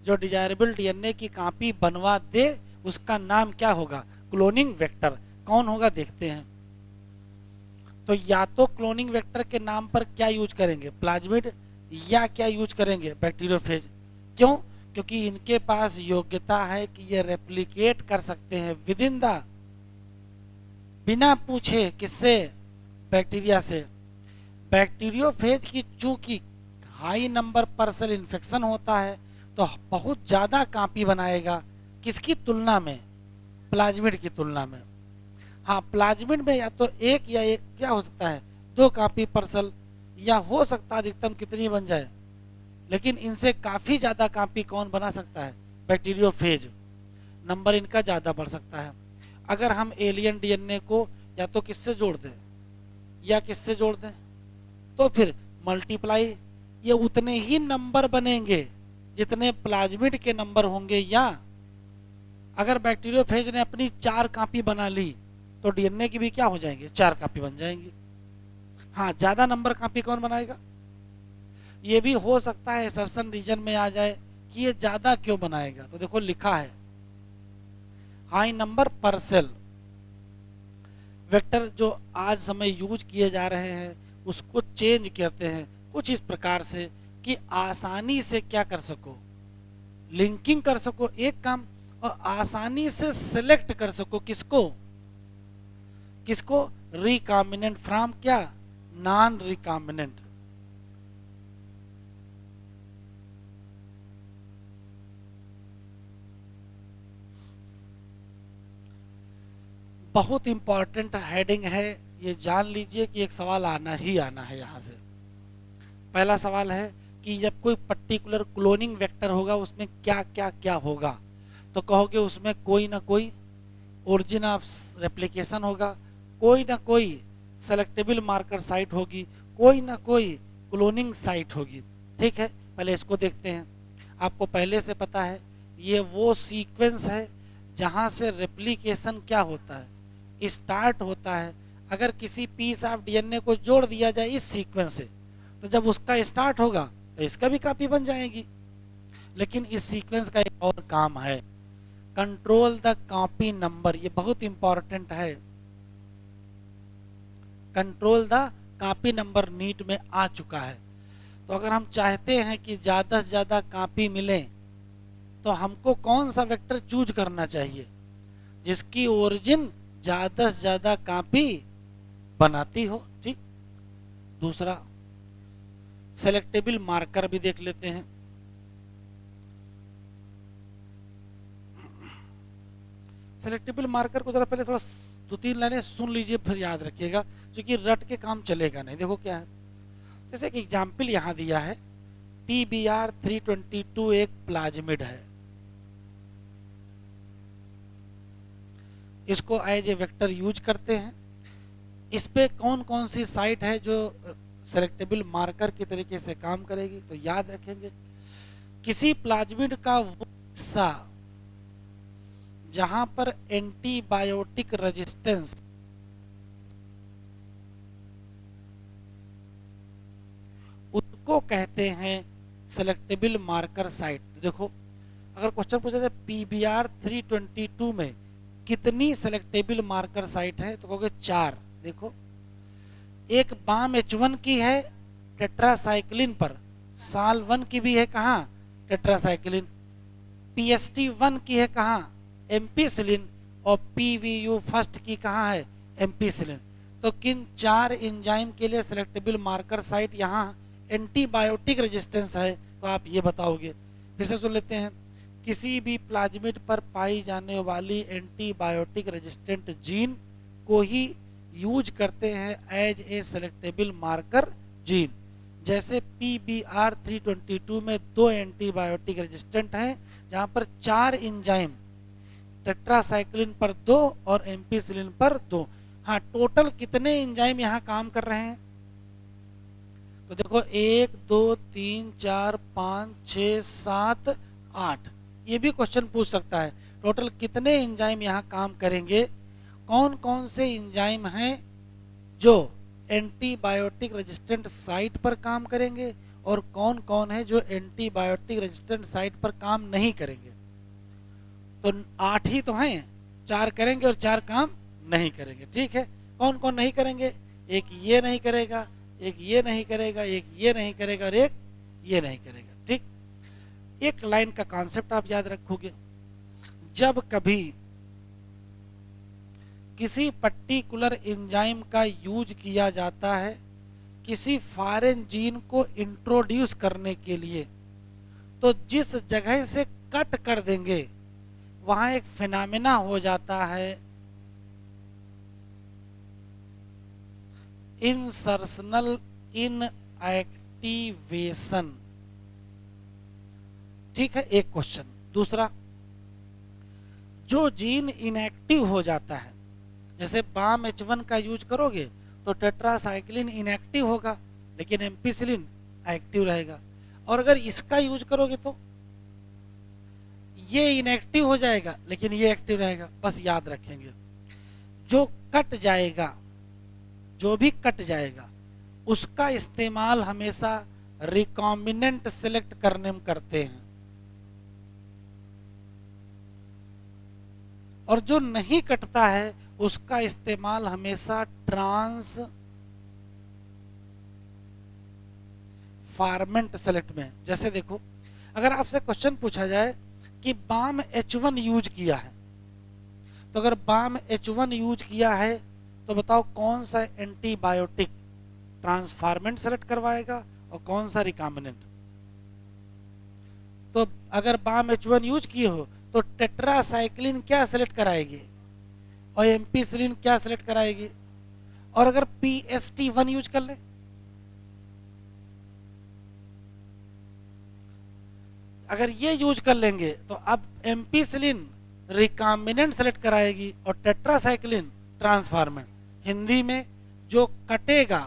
जो डिजायरेबल डीएनए की कॉपी बनवा दे उसका नाम क्या होगा, क्लोनिंग वेक्टर। कौन होगा देखते हैं। तो या तो क्लोनिंग वेक्टर के नाम पर क्या यूज करेंगे, प्लाज्मिड, या क्या यूज करेंगे, बैक्टीरियोफेज। क्यों, क्योंकि इनके पास योग्यता है कि ये रेप्लिकेट कर सकते हैं विद इन द, बिना पूछे किससे, बैक्टीरिया से। बैक्टीरियोफेज की चूंकि हाई नंबर पर सेल इन्फेक्शन होता है तो बहुत ज़्यादा कापी बनाएगा, किसकी तुलना में? प्लाज्मिड की तुलना में। हाँ, प्लाज्मिड में या तो एक या एक क्या हो सकता है, 2 कापी पर सेल, या हो सकता है अधिकतम कितनी बन जाए, लेकिन इनसे काफ़ी ज़्यादा कापी कौन बना सकता है? बैक्टीरियोफेज। नंबर इनका ज़्यादा बढ़ सकता है। अगर हम एलियन डीएनए को या तो किससे जोड़ दें या किससे जोड़ दें, तो फिर मल्टीप्लाई, ये उतने ही नंबर बनेंगे जितने प्लाज्मिड के नंबर होंगे। या अगर बैक्टीरियोफेज ने अपनी 4 कापी बना ली तो डीएनए की भी क्या हो जाएंगे? 4 कापी बन जाएंगी। हाँ, ज्यादा नंबर कापी कौन बनाएगा? ये भी हो सकता है सर्सन रीजन में आ जाए कि ये ज्यादा क्यों बनाएगा। तो देखो लिखा है हाई नंबर पर सेल। वेक्टर जो आज समय यूज किए जा रहे हैं उसको चेंज करते हैं कुछ इस प्रकार से कि आसानी से क्या कर सको, लिंकिंग कर सको एक काम, और आसानी से सिलेक्ट कर सको किसको? किसको? रिकॉम्बिनेंट फ्रॉम क्या? Non recombinant. बहुत इंपॉर्टेंट हेडिंग है, ये जान लीजिए कि एक सवाल आना ही आना है यहाँ से। पहला सवाल है कि जब कोई पर्टिकुलर क्लोनिंग वेक्टर होगा उसमें क्या क्या क्या होगा, तो कहोगे उसमें कोई ना कोई ओरिजिन ऑफ रेप्लिकेशन होगा, कोई ना कोई सेलेक्टेबल मार्कर साइट होगी, कोई ना कोई क्लोनिंग साइट होगी। ठीक है, पहले इसको देखते हैं। आपको पहले से पता है ये वो सीक्वेंस है जहां से रेप्लिकेशन क्या होता है, स्टार्ट होता है। अगर किसी पीस ऑफ डीएनए को जोड़ दिया जाए इस सीक्वेंस से, तो जब उसका स्टार्ट होगा तो इसका भी कॉपी बन जाएगी। लेकिन इस सीक्वेंस का एक और काम है, कंट्रोल द कॉपी नंबर। ये बहुत इंपॉर्टेंट है। Control the copy number NEET में आ चुका है। तो अगर हम चाहते हैं कि ज्यादा से ज्यादा कॉपी मिले तो हमको कौन सा वेक्टर चूज करना चाहिए? जिसकी ओरिजिन ज्यादा से ज्यादा कॉपी बनाती हो। ठीक, दूसरा सेलेक्टेबल मार्कर भी देख लेते हैं। सेलेक्टेबल मार्कर को जरा पहले थोड़ा 2-3 लाइनें सुन लीजिए फिर याद रखिएगा, क्योंकि रट के काम चलेगा नहीं। देखो क्या है, जैसे कि एग्जाम्पल यहां दिया है PBr322 एक प्लाज्मिड है, इसको एज ए वेक्टर यूज करते हैं। इस पे कौन कौन सी साइट है जो सेलेक्टेबल मार्कर के तरीके से काम करेगी? तो याद रखेंगे किसी प्लाज्मिड का वो हिस्सा जहां पर एंटीबायोटिक रेजिस्टेंस उसको कहते हैं सेलेक्टेबल मार्कर साइट। देखो अगर क्वेश्चन पूछा जाए PBr322 में कितनी सेलेक्टेबल मार्कर साइट है, तो कहोगे 4। देखो एक बाम H1 की है टेट्रासाइक्लिन पर, साल 1 की भी है कहाँ? टेट्रासाइक्लिन। PST1 की है कहाँ? एम्पीसिलिन। और PVU फर्स्ट की कहाँ है? एम्पीसिलिन। तो किन 4 एंजाइम के लिए सेलेक्टेबल मार्कर साइट यहाँ एंटीबायोटिक रेजिस्टेंस है? तो आप ये बताओगे। फिर से सुन लेते हैं, किसी भी प्लाज्मिड पर पाई जाने वाली एंटीबायोटिक रेजिस्टेंट जीन को ही यूज करते हैं as a selectable marker gene. जैसे PBr322 में 2 एंटीबायोटिक रेजिस्टेंट हैं जहां पर 4 एंजाइम, टेट्रासाइक्लिन पर 2 और एम्पीसिलिन पर 2। हाँ, टोटल कितने एंजाइम यहाँ काम कर रहे हैं? तो देखो 1 2 3 4 5 6 7 8, ये भी क्वेश्चन पूछ सकता है टोटल कितने एंजाइम यहाँ काम करेंगे। कौन कौन से एंजाइम हैं जो एंटीबायोटिक रेजिस्टेंट साइट पर काम करेंगे और कौन कौन है जो एंटीबायोटिक रेजिस्टेंट साइट पर काम नहीं करेंगे? तो 8 ही तो हैं, 4 करेंगे और 4 काम नहीं करेंगे। ठीक है, कौन कौन नहीं करेंगे? एक ये नहीं करेगा, एक ये नहीं करेगा, एक ये नहीं करेगा और एक ये नहीं करेगा। ठीक, एक लाइन का कॉन्सेप्ट आप याद रखोगे, जब कभी किसी पर्टिकुलर एंजाइम का यूज किया जाता है किसी फॉरेन जीन को इंट्रोड्यूस करने के लिए, तो जिस जगह से कट कर देंगे वहां एक फिनोमेना हो जाता है इंसर्शनल इनएक्टिवेशन। ठीक है, एक क्वेश्चन। दूसरा, जो जीन इनएक्टिव हो जाता है, जैसे बाम H1 का यूज करोगे तो टेट्रासाइक्लिन इनएक्टिव होगा लेकिन एम्पिसिलिन एक्टिव रहेगा, और अगर इसका यूज करोगे तो ये इनएक्टिव हो जाएगा लेकिन ये एक्टिव रहेगा। बस याद रखेंगे, जो कट जाएगा, जो भी कट जाएगा उसका इस्तेमाल हमेशा रिकॉम्बिनेंट सेलेक्ट करने में करते हैं, और जो नहीं कटता है उसका इस्तेमाल हमेशा ट्रांस फॉर्मेंट सेलेक्ट में। जैसे देखो, अगर आपसे क्वेश्चन पूछा जाए कि बाम H1 यूज किया है, तो अगर बाम H1 यूज किया है तो बताओ कौन सा एंटीबायोटिक ट्रांसफॉर्मेंट सेलेक्ट करवाएगा और कौन सा रिकॉम्बिनेंट। तो अगर बाम H1 यूज किए हो तो टेट्रासाइक्लिन क्या सेलेक्ट कराएगी और एम्पिसिलिन क्या सेलेक्ट कराएगी, और अगर PST1 यूज कर ले, अगर ये यूज कर लेंगे तो अब एम्पिसिलिन रिकॉम्बिनेंट सेलेक्ट कराएगी और टेट्रासाइक्लिन ट्रांसफॉर्मेंट। हिंदी में जो कटेगा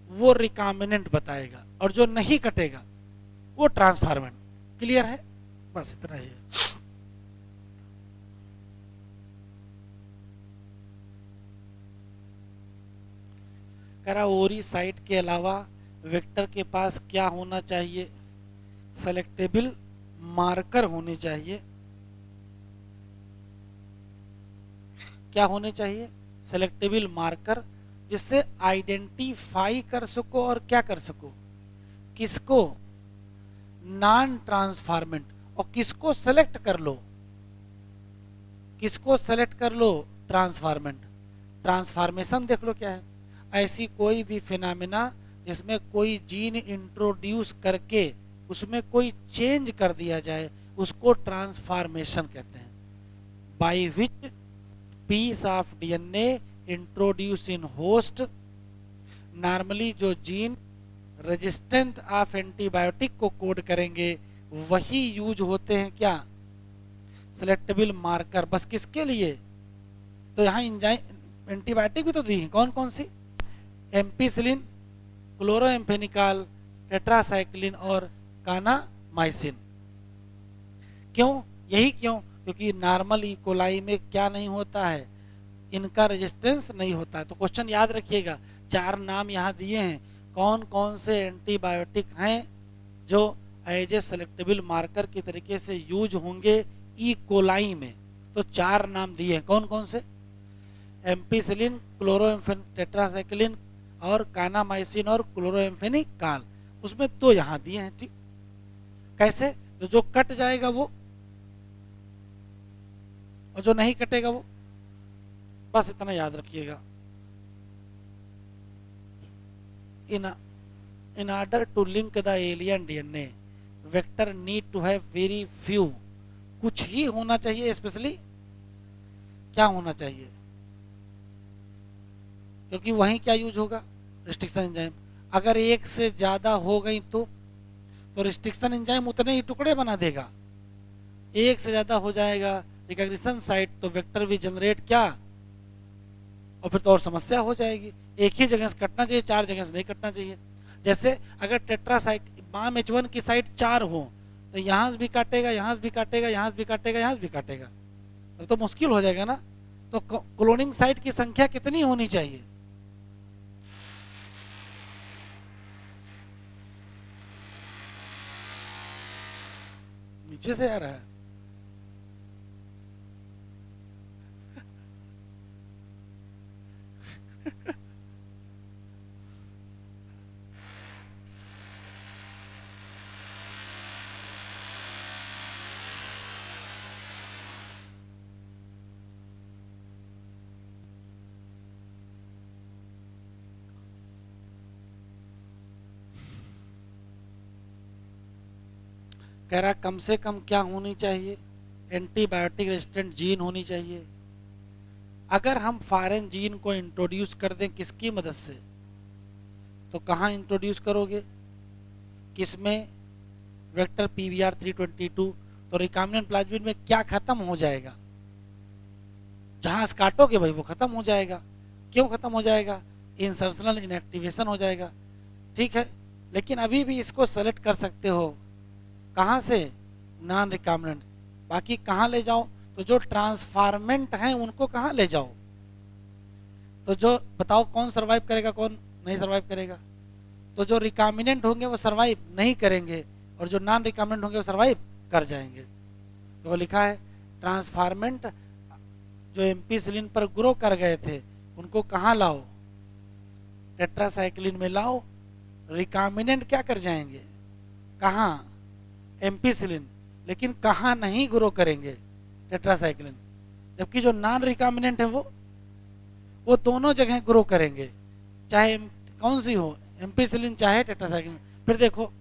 वो रिकॉम्बिनेंट बताएगा और जो नहीं कटेगा वो ट्रांसफॉर्मेंट। क्लियर है? बस इतना ही है। करा ओरी साइट के अलावा वेक्टर के पास क्या होना चाहिए? सेलेक्टेबल मार्कर होने चाहिए। क्या होने चाहिए? सेलेक्टेबल मार्कर, जिससे आइडेंटिफाई कर सको और क्या कर सको, किसको नॉन ट्रांसफॉर्मेंट, और किसको सेलेक्ट कर लो, किसको सेलेक्ट कर लो, ट्रांसफॉर्मेंट। ट्रांसफॉर्मेशन देख लो क्या है, ऐसी कोई भी फिनोमेना जिसमें कोई जीन इंट्रोड्यूस करके उसमें कोई चेंज कर दिया जाए उसको ट्रांसफॉर्मेशन कहते हैं। By which piece of DNA introduce in host, normally जो जीन रेजिस्टेंट ऑफ एंटीबायोटिक को कोड करेंगे वही यूज होते हैं क्या, सेलेक्टेबल मार्कर। बस किसके लिए? तो यहाँ एंजाइम एंटीबायोटिक भी तो दी है, कौन कौन सी? एम्पिसिलिन, क्लोरोएम्फेनिकॉल, टेट्रासाइक्लिन और कानामाइसिन। क्यों? यही क्यों? क्योंकि नॉर्मल इकोलाई में क्या नहीं होता है, इनका रेजिस्टेंस नहीं होता है। तो क्वेश्चन याद रखिएगा, चार नाम यहाँ दिए हैं, कौन कौन से एंटीबायोटिक हैं जो एज ए सेलेक्टेबल मार्कर की तरीके से यूज होंगे ई कोलाई में। तो चार नाम दिए हैं, कौन कौन से? एम्पिसिलिन, क्लोरोएम्फेन, टेट्रासाइक्लिन और कानामाइसिन और क्लोरोएम्फेनिकॉल। उसमें दो यहाँ दिए हैं। ठीक, कैसे? तो जो कट जाएगा वो और जो नहीं कटेगा वो। बस इतना याद रखिएगा। in order to link the alien DNA, vector need to have very few, कुछ ही होना चाहिए। स्पेशली क्या होना चाहिए? क्योंकि वहीं क्या यूज होगा, रिस्ट्रिक्शन एंजाइम। अगर एक से ज्यादा हो गई तो रिस्ट्रिक्शन एंजाइम उतने ही टुकड़े बना देगा। एक से ज्यादा हो जाएगा रिकॉग्निशन साइट तो वेक्टर भी जनरेट क्या, और फिर तो और समस्या हो जाएगी। एक ही जगह से कटना चाहिए, चार जगह से नहीं कटना चाहिए। जैसे अगर टेट्रासाइक्लिन बाम H1 की साइट चार हो तो यहाँ से भी काटेगा, यहाँ से भी काटेगा, यहाँ से भी काटेगा, यहाँ से भी काटेगा, तब तो मुश्किल हो जाएगा ना। तो क्लोनिंग साइट की संख्या कितनी होनी चाहिए? नीचे से आ रहा है। कह रहा कम से कम क्या होनी चाहिए, एंटीबायोटिक रेजिस्टेंट जीन होनी चाहिए। अगर हम फॉरेन जीन को इंट्रोड्यूस कर दें किसकी मदद से, तो कहाँ इंट्रोड्यूस करोगे, किसमें, वेक्टर PVR322। तो रिकॉम्बिनेंट प्लाज्मिड में क्या खत्म हो जाएगा, जहां काटोगे भाई वो खत्म हो जाएगा। क्यों खत्म हो जाएगा, इंसर्शनल इनएक्टिवेशन हो जाएगा। ठीक है, लेकिन अभी भी इसको सेलेक्ट कर सकते हो, कहाँ से, नॉन रिकॉम्बिनेंट। बाकी कहाँ ले जाओ, तो जो ट्रांसफार्मेंट हैं उनको कहाँ ले जाओ, तो जो बताओ कौन सर्वाइव करेगा कौन नहीं सर्वाइव करेगा। तो जो रिकॉम्बिनेंट होंगे वो सर्वाइव नहीं करेंगे और जो नॉन रिकॉम्बिनेंट होंगे वो सर्वाइव कर जाएंगे। तो वो लिखा है ट्रांसफार्मेंट जो एम्पीसिलिन पर ग्रो कर गए थे उनको कहाँ लाओ, टेट्रासाइक्लिन में लाओ। रिकॉम्बिनेंट क्या कर जाएंगे, कहाँ, एम्पीसिलिन, लेकिन कहाँ नहीं ग्रो करेंगे, टेट्रासाइक्लिन। जबकि जो नॉन रिकॉम्बिनेंट है वो दोनों जगह ग्रो करेंगे, चाहे कौन सी हो, एम्पीसिलिन चाहे टेट्रासाइक्लिन। फिर देखो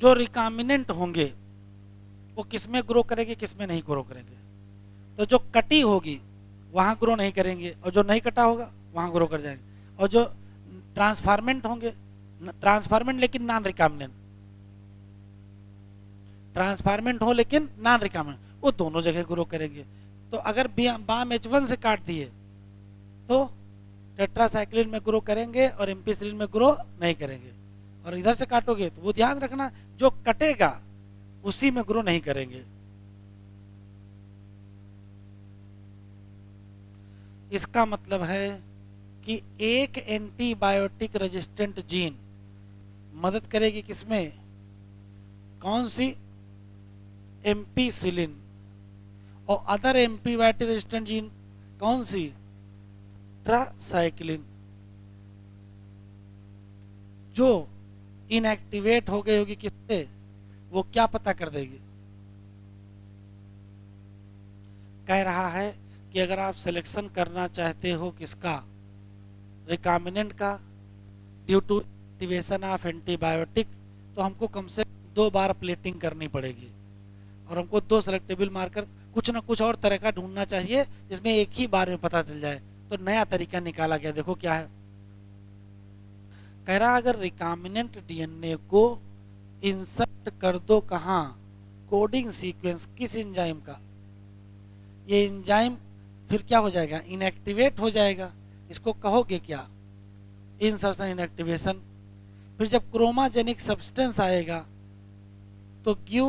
जो रिकॉम्बिनेंट होंगे वो किसमें ग्रो करेंगे किसमें नहीं ग्रो करेंगे। तो जो कटी होगी वहां ग्रो नहीं करेंगे और जो नहीं कटा होगा वहां ग्रो कर जाएंगे। और जो ट्रांसफार्मेंट होंगे, ट्रांसफार्मेंट लेकिन नॉन रिकॉम्बिनेंट, ट्रांसफार्मेंट हो लेकिन नॉन रिकॉम्बिनेंट, वो दोनों जगह ग्रो करेंगे। तो अगर बाम H1 से काट दिए तो टेट्रासाइक्लिन में ग्रो करेंगे और एम्पीसिलिन में ग्रो नहीं करेंगे। और इधर से काटोगे तो वो ध्यान रखना जो कटेगा उसी में ग्रो नहीं करेंगे। इसका मतलब है कि एक एंटीबायोटिक रेजिस्टेंट जीन मदद करेगी किसमें, कौन सी, एम्पीसिलिन। और अदर एंटीबायोटिक रेजिस्टेंट जीन कौन सी, टेट्रासाइक्लिन, जो इनएक्टिवेट हो गई होगी किससे, वो क्या पता कर देगी। कह रहा है कि अगर आप सिलेक्शन करना चाहते हो किसका, रिकॉम्बिनेंट का, due to activation of antibiotic, तो हमको कम से 2 बार प्लेटिंग करनी पड़ेगी और हमको 2 सेलेक्टेबल मार्कर कुछ ना कुछ और तरह का ढूंढना चाहिए जिसमें एक ही बार में पता चल जाए। तो नया तरीका निकाला गया, देखो क्या है। कह रहा अगर रिकॉम्बिनेंट डीएनए को इंसर्ट कर दो कहाँ, कोडिंग सीक्वेंस किस एंजाइम का, ये एंजाइम फिर क्या हो जाएगा, इनएक्टिवेट हो जाएगा। इसको कहोगे क्या, इंसर्शन इनएक्टिवेशन। फिर जब क्रोमाजेनिक सब्सटेंस आएगा तो give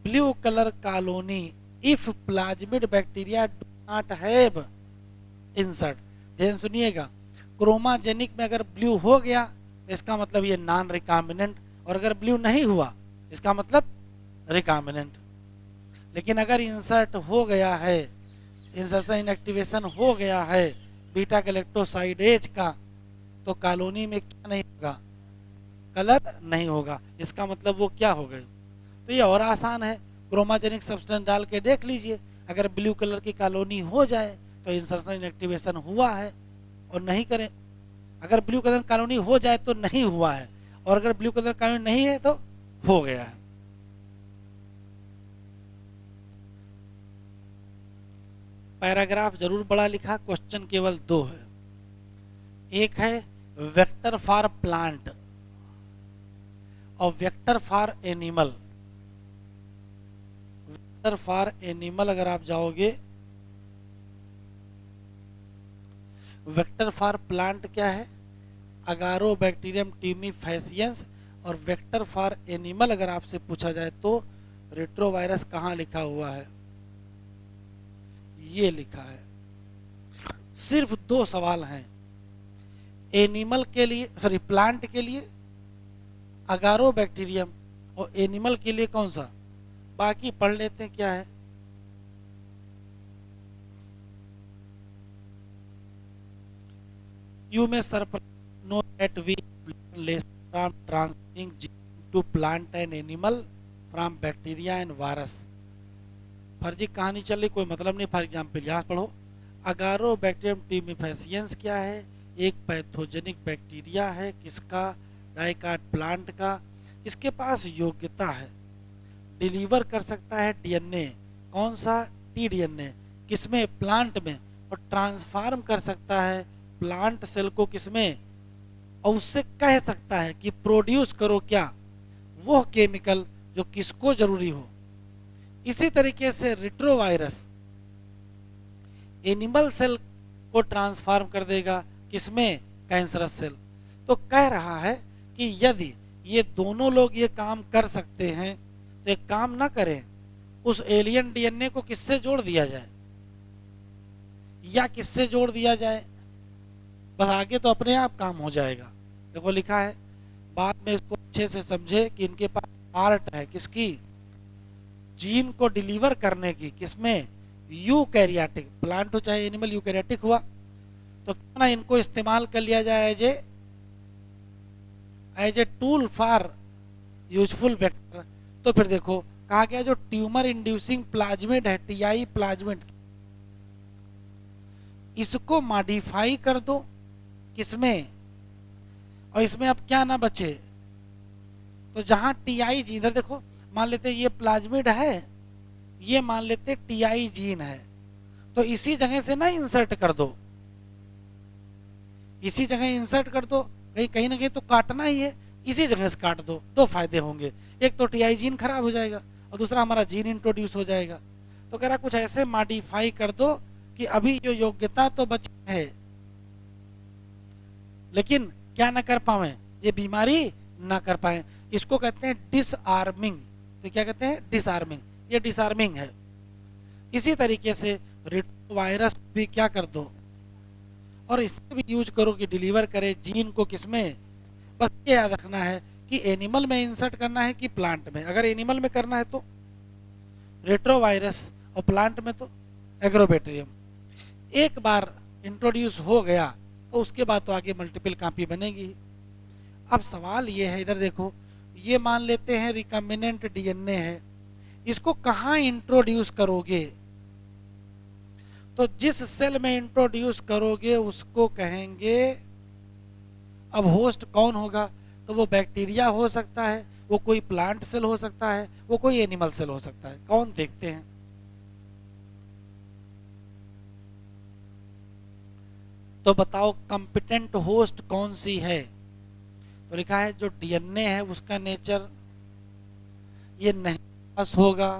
blue colour colony if plasmid bacteria do not have insert. ध्यान सुनिएगा, क्रोमाजेनिक में अगर ब्लू हो गया इसका मतलब ये नॉन रिकॉम्बिनेंट, और अगर ब्लू नहीं हुआ इसका मतलब रिकॉम्बिनेंट। लेकिन अगर इंसर्ट हो गया है, इंसर्शन इनएक्टिवेशन हो गया है बीटा गैलेक्टोसाइडेज का, तो कॉलोनी में क्या नहीं होगा, कलर नहीं होगा। इसका मतलब वो क्या हो गए। तो ये और आसान है, क्रोमाजेनिक सब्सटेंस डाल के देख लीजिए, अगर ब्लू कलर की कॉलोनी हो जाए तो इंसर्शन इनएक्टिवेशन हुआ है, और नहीं करें, अगर ब्लू कलर कॉलोनी हो जाए तो नहीं हुआ है, और अगर ब्लू कलर कॉलोनी नहीं है तो हो गया है। पैराग्राफ जरूर बड़ा लिखा, क्वेश्चन केवल 2 है। एक है वेक्टर फॉर प्लांट और vector for animal. Vector for animal अगर आप जाओगे, वेक्टर फॉर प्लांट क्या है, अगारोबैक्टीरियम ट्यूमीफेसियंस। और वेक्टर फॉर एनिमल अगर आपसे पूछा जाए तो रेट्रोवायरस कहाँ लिखा हुआ है, ये लिखा है। सिर्फ 2 सवाल हैं, एनिमल के लिए, सॉरी प्लांट के लिए अगारोबैक्टीरियम और एनिमल के लिए कौन सा, बाकी पढ़ लेते हैं क्या है। You may surprise know that we learn less from transferring gene to plant and animal from bacteria and virus। फर्जी कहानी चल रही, कोई मतलब नहीं, फॉर एग्जाम्पल यहाँ पढ़ो। अगारोबैक्टीरियम ट्यूमीफेसियंस क्या है, एक पैथोजेनिक बैक्टीरिया है किसका, डाइकाट प्लांट का। इसके पास योग्यता है, डिलीवर कर सकता है डीएनए, कौन सा, टीडीएनए, किसमें, प्लांट में, और ट्रांसफॉर्म कर सकता है प्लांट सेल को किसमें, और उससे कह सकता है कि प्रोड्यूस करो क्या, वो केमिकल जो किसको जरूरी हो। इसी तरीके से रिट्रोवायरस एनिमल सेल को ट्रांसफॉर्म कर देगा किसमें, कैंसरस सेल। तो कह रहा है कि यदि ये दोनों लोग ये काम कर सकते हैं तो एक काम ना करें, उस एलियन डीएनए को किससे जोड़ दिया जाए, या किससे जोड़ दिया जाए, बस आगे तो अपने आप काम हो जाएगा। देखो लिखा है, बाद में इसको अच्छे से समझे कि इनके पास आर्ट है किसकी, जीन को डिलीवर करने की, किसमें, यूकैरियोटिक, प्लांट हो चाहे एनिमल, यूकैरियोटिक हुआ, तो क्यों ना इनको इस्तेमाल कर लिया जाए as a tool for useful vector. तो फिर देखो कहा गया जो ट्यूमर इंड्यूसिंग प्लाज्मिड है, टीआई प्लाज्मिड, इसको मॉडिफाई कर दो किसमें, और इसमें अब क्या ना बचे, तो जहां टीआई जीन, इधर देखो मान लेते ये प्लाज्मिड है, ये मान लेते टीआई जीन है, तो इसी जगह से ना इंसर्ट कर दो, इसी जगह इंसर्ट कर दो, कहीं ना कहीं तो काटना ही है, इसी जगह से काट दो, दो फायदे होंगे, एक तो टीआई जीन खराब हो जाएगा और दूसरा हमारा जीन इंट्रोड्यूस हो जाएगा। तो कह रहा कुछ ऐसे मॉडिफाई कर दो कि अभी जो योग्यता तो बची है लेकिन क्या ना कर पाए, ये बीमारी ना कर पाए, इसको कहते हैं डिसआर्मिंग। तो क्या कहते हैं, डिसआर्मिंग, ये डिसआर्मिंग है। इसी तरीके से वायरस भी क्या कर दो, और इससे भी यूज करो कि डिलीवर करे जीन को किसमें, बस ये याद रखना है कि एनिमल में इंसर्ट करना है कि प्लांट में। अगर एनिमल में करना है तो रेट्रोवायरस, और प्लांट में तो एग्रोबैक्टीरियम। एक बार इंट्रोड्यूस हो गया तो उसके बाद तो आगे मल्टीपल कॉपी बनेगी। अब सवाल ये है, इधर देखो, ये मान लेते हैं रिकम्बिनेंट डीएनए है, इसको कहाँ इंट्रोड्यूस करोगे, तो जिस सेल में इंट्रोड्यूस करोगे उसको कहेंगे, अब होस्ट कौन होगा, तो वो बैक्टीरिया हो सकता है, वो कोई प्लांट सेल हो सकता है, वो कोई एनिमल सेल हो सकता है, कौन, देखते हैं। तो बताओ कंपिटेंट होस्ट कौन सी है, तो लिखा है जो डीएनए है उसका नेचर ये नहीं पास होगा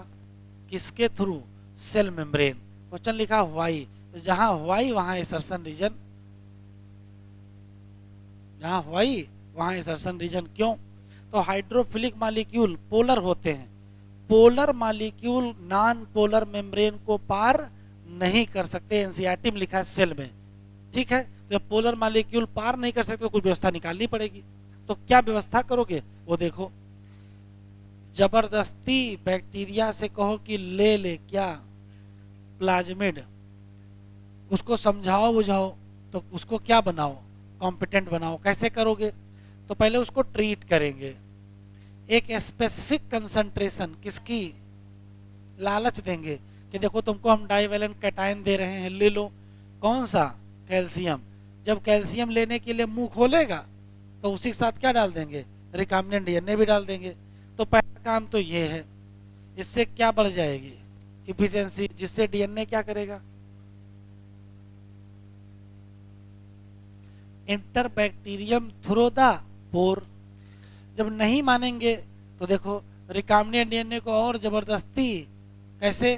किसके थ्रू, सेल मेम्ब्रेन। क्वेश्चन लिखा वाई, तो जहां वाई वहां इंसर्शन रीजन, जहां वाई वहां इंसर्शन रीजन। क्यों, तो हाइड्रोफिलिक मॉलिक्यूल पोलर होते हैं, polar molecule non polar membrane को पार नहीं कर सकते, एनसीईआरटी में लिखा है सेल में, ठीक है। तो जब पोलर मॉलिक्यूल पार नहीं कर सकते तो कुछ व्यवस्था निकालनी पड़ेगी। तो क्या व्यवस्था करोगे, वो देखो, जबरदस्ती बैक्टीरिया से कहो कि ले ले क्या, प्लाज्मिड, उसको समझाओ बुझाओ, तो उसको क्या बनाओ, कॉम्पिटेंट बनाओ। कैसे करोगे, तो पहले उसको ट्रीट करेंगे, एक स्पेसिफिक कंसंट्रेशन किसकी, लालच देंगे कि देखो तुमको हम डाइवेलेंट कैटायन दे रहे हैं, ले लो, कौन सा, कैल्शियम। जब कैल्शियम लेने के लिए मुंह खोलेगा तो उसी के साथ क्या डाल देंगे, रिकॉम्बिनेंट डीएनए भी डाल देंगे। तो पहला काम तो ये है, इससे क्या बढ़ जाएगी, इफिशिएंसी, जिससे डीएनए क्या करेगा, इंटर बैक्टीरियम थ्रू द पोर। जब नहीं मानेंगे तो देखो रिकॉम्बिनेंट डीएनए को और जबरदस्ती कैसे,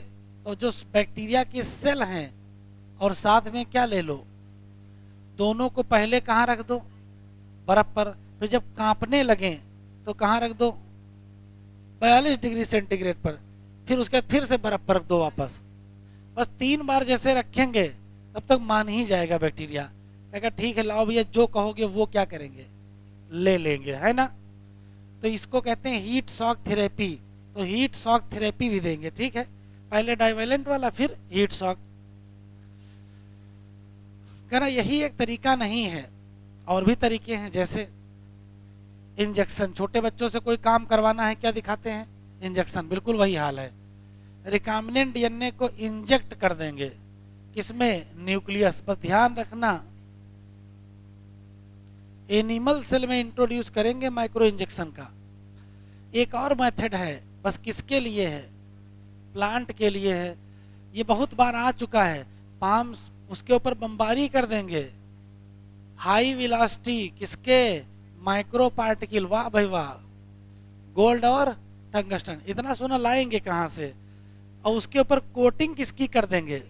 तो जो बैक्टीरिया के सेल हैं और साथ में क्या ले लो, दोनों को पहले कहाँ रख दो, बर्फ पर, फिर जब कांपने लगे तो कहाँ रख दो, 42 डिग्री सेंटीग्रेड पर, फिर उसके बाद फिर से बर्फ पर रख दो वापस। बस 3 बार जैसे रखेंगे तब तक मान ही जाएगा बैक्टीरिया, कहेगा ठीक है लाओ भैया जो कहोगे वो क्या करेंगे, ले लेंगे, है ना। तो इसको कहते हैं हीट शॉक थेरेपी। तो हीट शॉक थेरेपी भी देंगे, ठीक है, पहले डाइवेलेंट वाला फिर हीट शॉक। कहना यही एक तरीका नहीं है, और भी तरीके हैं, जैसे इंजेक्शन, छोटे बच्चों से कोई काम करवाना है क्या दिखाते हैं, इंजेक्शन, बिल्कुल वही हाल है। रिकॉम्बिनेंट डीएनए को इंजेक्ट कर देंगे किसमें, न्यूक्लियस। बस ध्यान रखना एनिमल सेल में इंट्रोड्यूस करेंगे माइक्रो इंजेक्शन का, एक और मेथड है, बस किसके लिए है? प्लांट के लिए है। ये बहुत बार आ चुका है। पाम्स उसके ऊपर बमबारी कर देंगे, हाई वेलोसिटी किसके? Micro particle. वाह भाई वाह, गोल्ड और टंगस्टन, इतना सोना लाएंगे कहां से? और उसके ऊपर कोटिंग किसकी कर देंगे?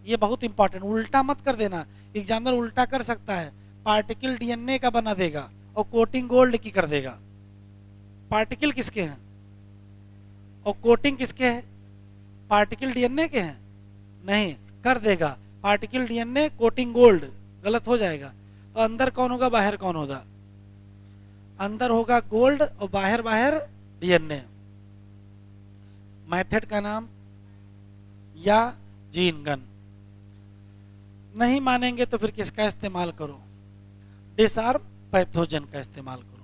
ये बहुत इंपॉर्टेंट, उल्टा मत कर देना। एग्जामिनर उल्टा कर सकता है, पार्टिकल डीएनए का बना देगा और कोटिंग गोल्ड की कर देगा। पार्टिकल किसके हैं और कोटिंग किसके है? पार्टिकल डीएनए के हैं? नहीं, कर देगा पार्टिकल डीएनए कोटिंग गोल्ड, गलत हो जाएगा। तो अंदर कौन होगा, बाहर कौन होगा? अंदर होगा गोल्ड और बाहर बाहर डीएनए। मेथड का नाम या जीन गन। नहीं मानेंगे तो फिर किसका इस्तेमाल करो? डिसआर्म पैथोजन का इस्तेमाल करो।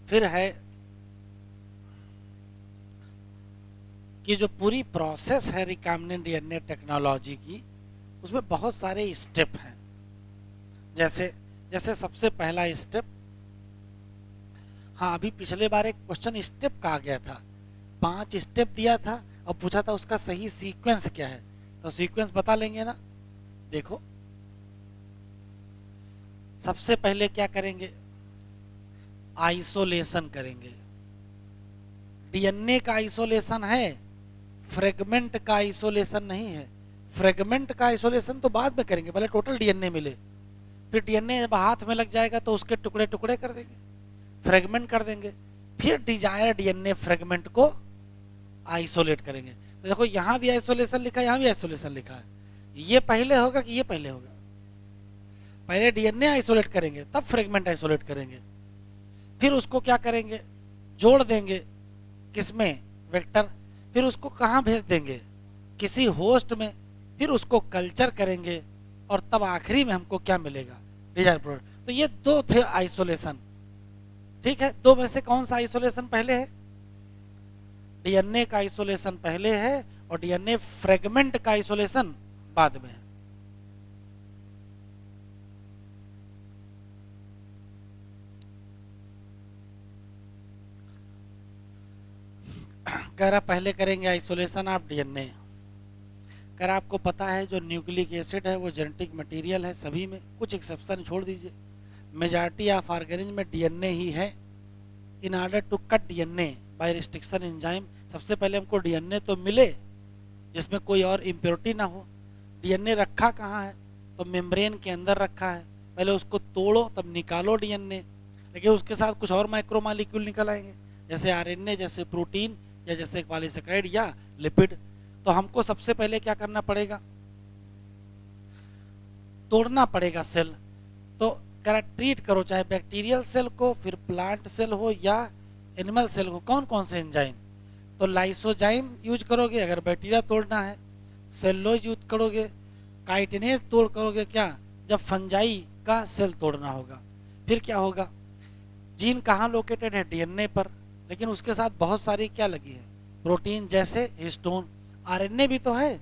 फिर है कि जो पूरी प्रोसेस है रिकॉम्बिनेंट डीएनए टेक्नोलॉजी की, उसमें बहुत सारे स्टेप हैं। जैसे जैसे सबसे पहला स्टेप, हाँ अभी पिछले बार एक क्वेश्चन स्टेप का आ गया था, 5 स्टेप दिया था और पूछा था उसका सही सीक्वेंस क्या है, तो सीक्वेंस बता लेंगे ना। देखो सबसे पहले क्या करेंगे, आइसोलेशन करेंगे। डीएनए का आइसोलेशन है, फ्रेगमेंट का आइसोलेशन नहीं है। फ्रेगमेंट का आइसोलेशन तो बाद में करेंगे, पहले टोटल डीएनए मिले, फिर डीएनए जब हाथ में लग जाएगा तो उसके टुकड़े टुकड़े कर देंगे, फ्रेगमेंट कर देंगे, फिर डिजायर डीएनए फ्रेगमेंट को आइसोलेट करेंगे। तो देखो यहां भी आइसोलेशन लिखा है, यहां भी आइसोलेशन लिखा है। ये पहले होगा कि ये पहले होगा? पहले डीएनए आइसोलेट करेंगे तब फ्रेगमेंट आइसोलेट करेंगे, फिर उसको क्या करेंगे, जोड़ देंगे किसमें, वेक्टर, फिर उसको कहां भेज देंगे, किसी होस्ट में, फिर उसको कल्चर करेंगे और तब आखिरी में हमको क्या मिलेगा, डिजायर प्रोडक्ट। तो ये 2 थे आइसोलेशन, ठीक है। 2 में से कौन सा आइसोलेशन पहले है? डीएनए का आइसोलेशन पहले है और डीएनए फ्रेगमेंट का आइसोलेशन बाद में है। कह रहा पहले करेंगे आइसोलेशन ऑफ डीएनए। कह रहा आपको पता है जो न्यूक्लिक एसिड है वो जेनेटिक मटेरियल है सभी में, कुछ एक्सेप्शन छोड़ दीजिए, मेजॉरिटी ऑफ ऑर्गेनिज्म में डीएनए ही है। In order to cut DNA by restriction enzyme, सबसे पहले हमको डीएनए तो मिले जिसमें कोई और इम्प्योरिटी ना हो। डीएनए रखा कहाँ है, तो मेम्ब्रेन के अंदर रखा है, पहले उसको तोड़ो तब निकालो डीएनए, लेकिन उसके साथ कुछ और माइक्रो मॉलिक्यूल निकल आएंगे, जैसे आरएनए, जैसे प्रोटीन, या जैसे पॉलीसेकेराइड या लिपिड। तो हमको सबसे पहले क्या करना पड़ेगा, तोड़ना पड़ेगा सेल। तो कह ट्रीट करो चाहे बैक्टीरियल सेल को, फिर प्लांट सेल हो या एनिमल सेल हो, कौन कौन से एंजाइम, तो लाइसोजाइम यूज करोगे अगर बैक्टीरिया तोड़ना है, सेलुलोज यूज करोगे, काइटिनेज तोड़ करोगे क्या, जब फंजाई का सेल तोड़ना होगा। फिर क्या होगा, जीन कहाँ लोकेटेड है, डीएनए पर, लेकिन उसके साथ बहुत सारी क्या लगी है, प्रोटीन, जैसे हिस्टोन। आरएनए भी तो है,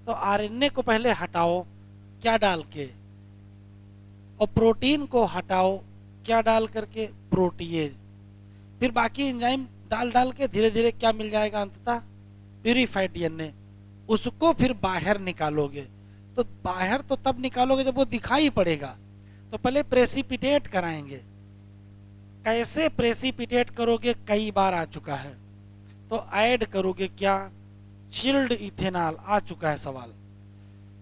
तो आरएनए को पहले हटाओ क्या डाल के, और प्रोटीन को हटाओ क्या डाल करके, प्रोटीएज। फिर बाकी एंजाइम डाल डाल के धीरे धीरे क्या मिल जाएगा, अंततः प्यूरिफाइड डीएनए। उसको फिर बाहर निकालोगे, तो बाहर तो तब निकालोगे जब वो दिखाई पड़ेगा, तो पहले प्रेसिपिटेट कराएंगे। कैसे प्रेसिपिटेट करोगे, कई बार आ चुका है, तो ऐड करोगे क्या, चिल्ड इथेनॉल, आ चुका है सवाल।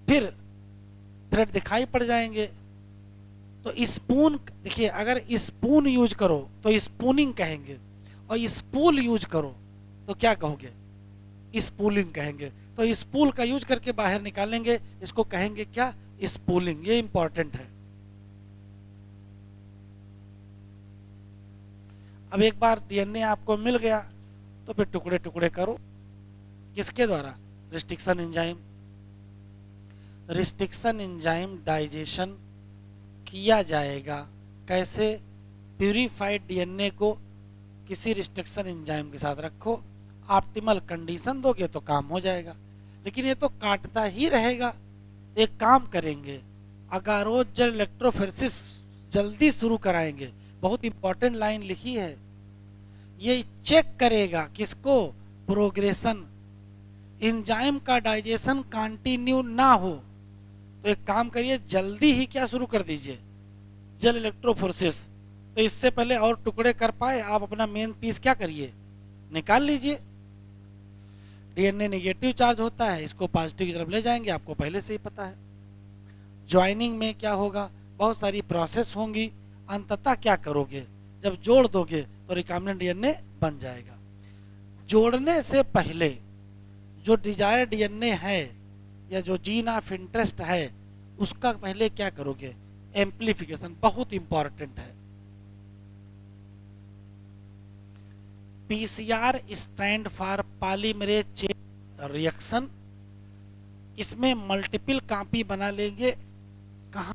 फिर थ्रेड दिखाई पड़ जाएंगे, तो स्पून, देखिए अगर स्पून यूज करो तो स्पूनिंग कहेंगे, और स्पूल यूज करो तो क्या कहोगे, स्पूलिंग कहेंगे। तो स्पूल का यूज करके बाहर निकालेंगे, इसको कहेंगे क्या, स्पूलिंग। ये इंपॉर्टेंट है। अब एक बार डीएनए आपको मिल गया तो फिर टुकड़े टुकड़े करो, किसके द्वारा, restriction enzyme. Restriction enzyme digestion किया जाएगा कैसे, प्यूरिफाइड डीएनए को किसी रिस्ट्रिक्शन एंजाइम के साथ रखो, ऑप्टिमल कंडीशन दोगे तो काम हो जाएगा। लेकिन ये तो काटता ही रहेगा। एक काम करेंगे, अगारोज जेल इलेक्ट्रोफोरेसिस जल्दी शुरू कराएंगे। बहुत इंपॉर्टेंट लाइन लिखी है, ये चेक करेगा किसको, प्रोग्रेशन, एंजाइम का डाइजेशन कंटिन्यू ना हो। तो एक काम करिए, जल्दी ही क्या शुरू कर दीजिए, जेल इलेक्ट्रोफोरेसिस। तो इससे पहले और टुकड़े कर पाए आप अपना मेन पीस क्या करिए, निकाल लीजिए। डीएनए नेगेटिव चार्ज होता है, इसको पॉजिटिव की तरफ ले जाएंगे, आपको पहले से ही पता है। ज्वाइनिंग में क्या होगा, बहुत सारी प्रोसेस होंगी, अंततः क्या करोगे, जब जोड़ दोगे तो रिकॉम्बिनेंट डीएनए बन जाएगा। जोड़ने से पहले जो डिजायर डीएनए है या जो जीन ऑफ इंटरेस्ट है उसका पहले क्या करोगे, एम्प्लीफिकेशन, बहुत इंपॉर्टेंट है। PCR stand for polymerase chain reaction, इसमें मल्टीपल कॉपी बना लेंगे। कहां,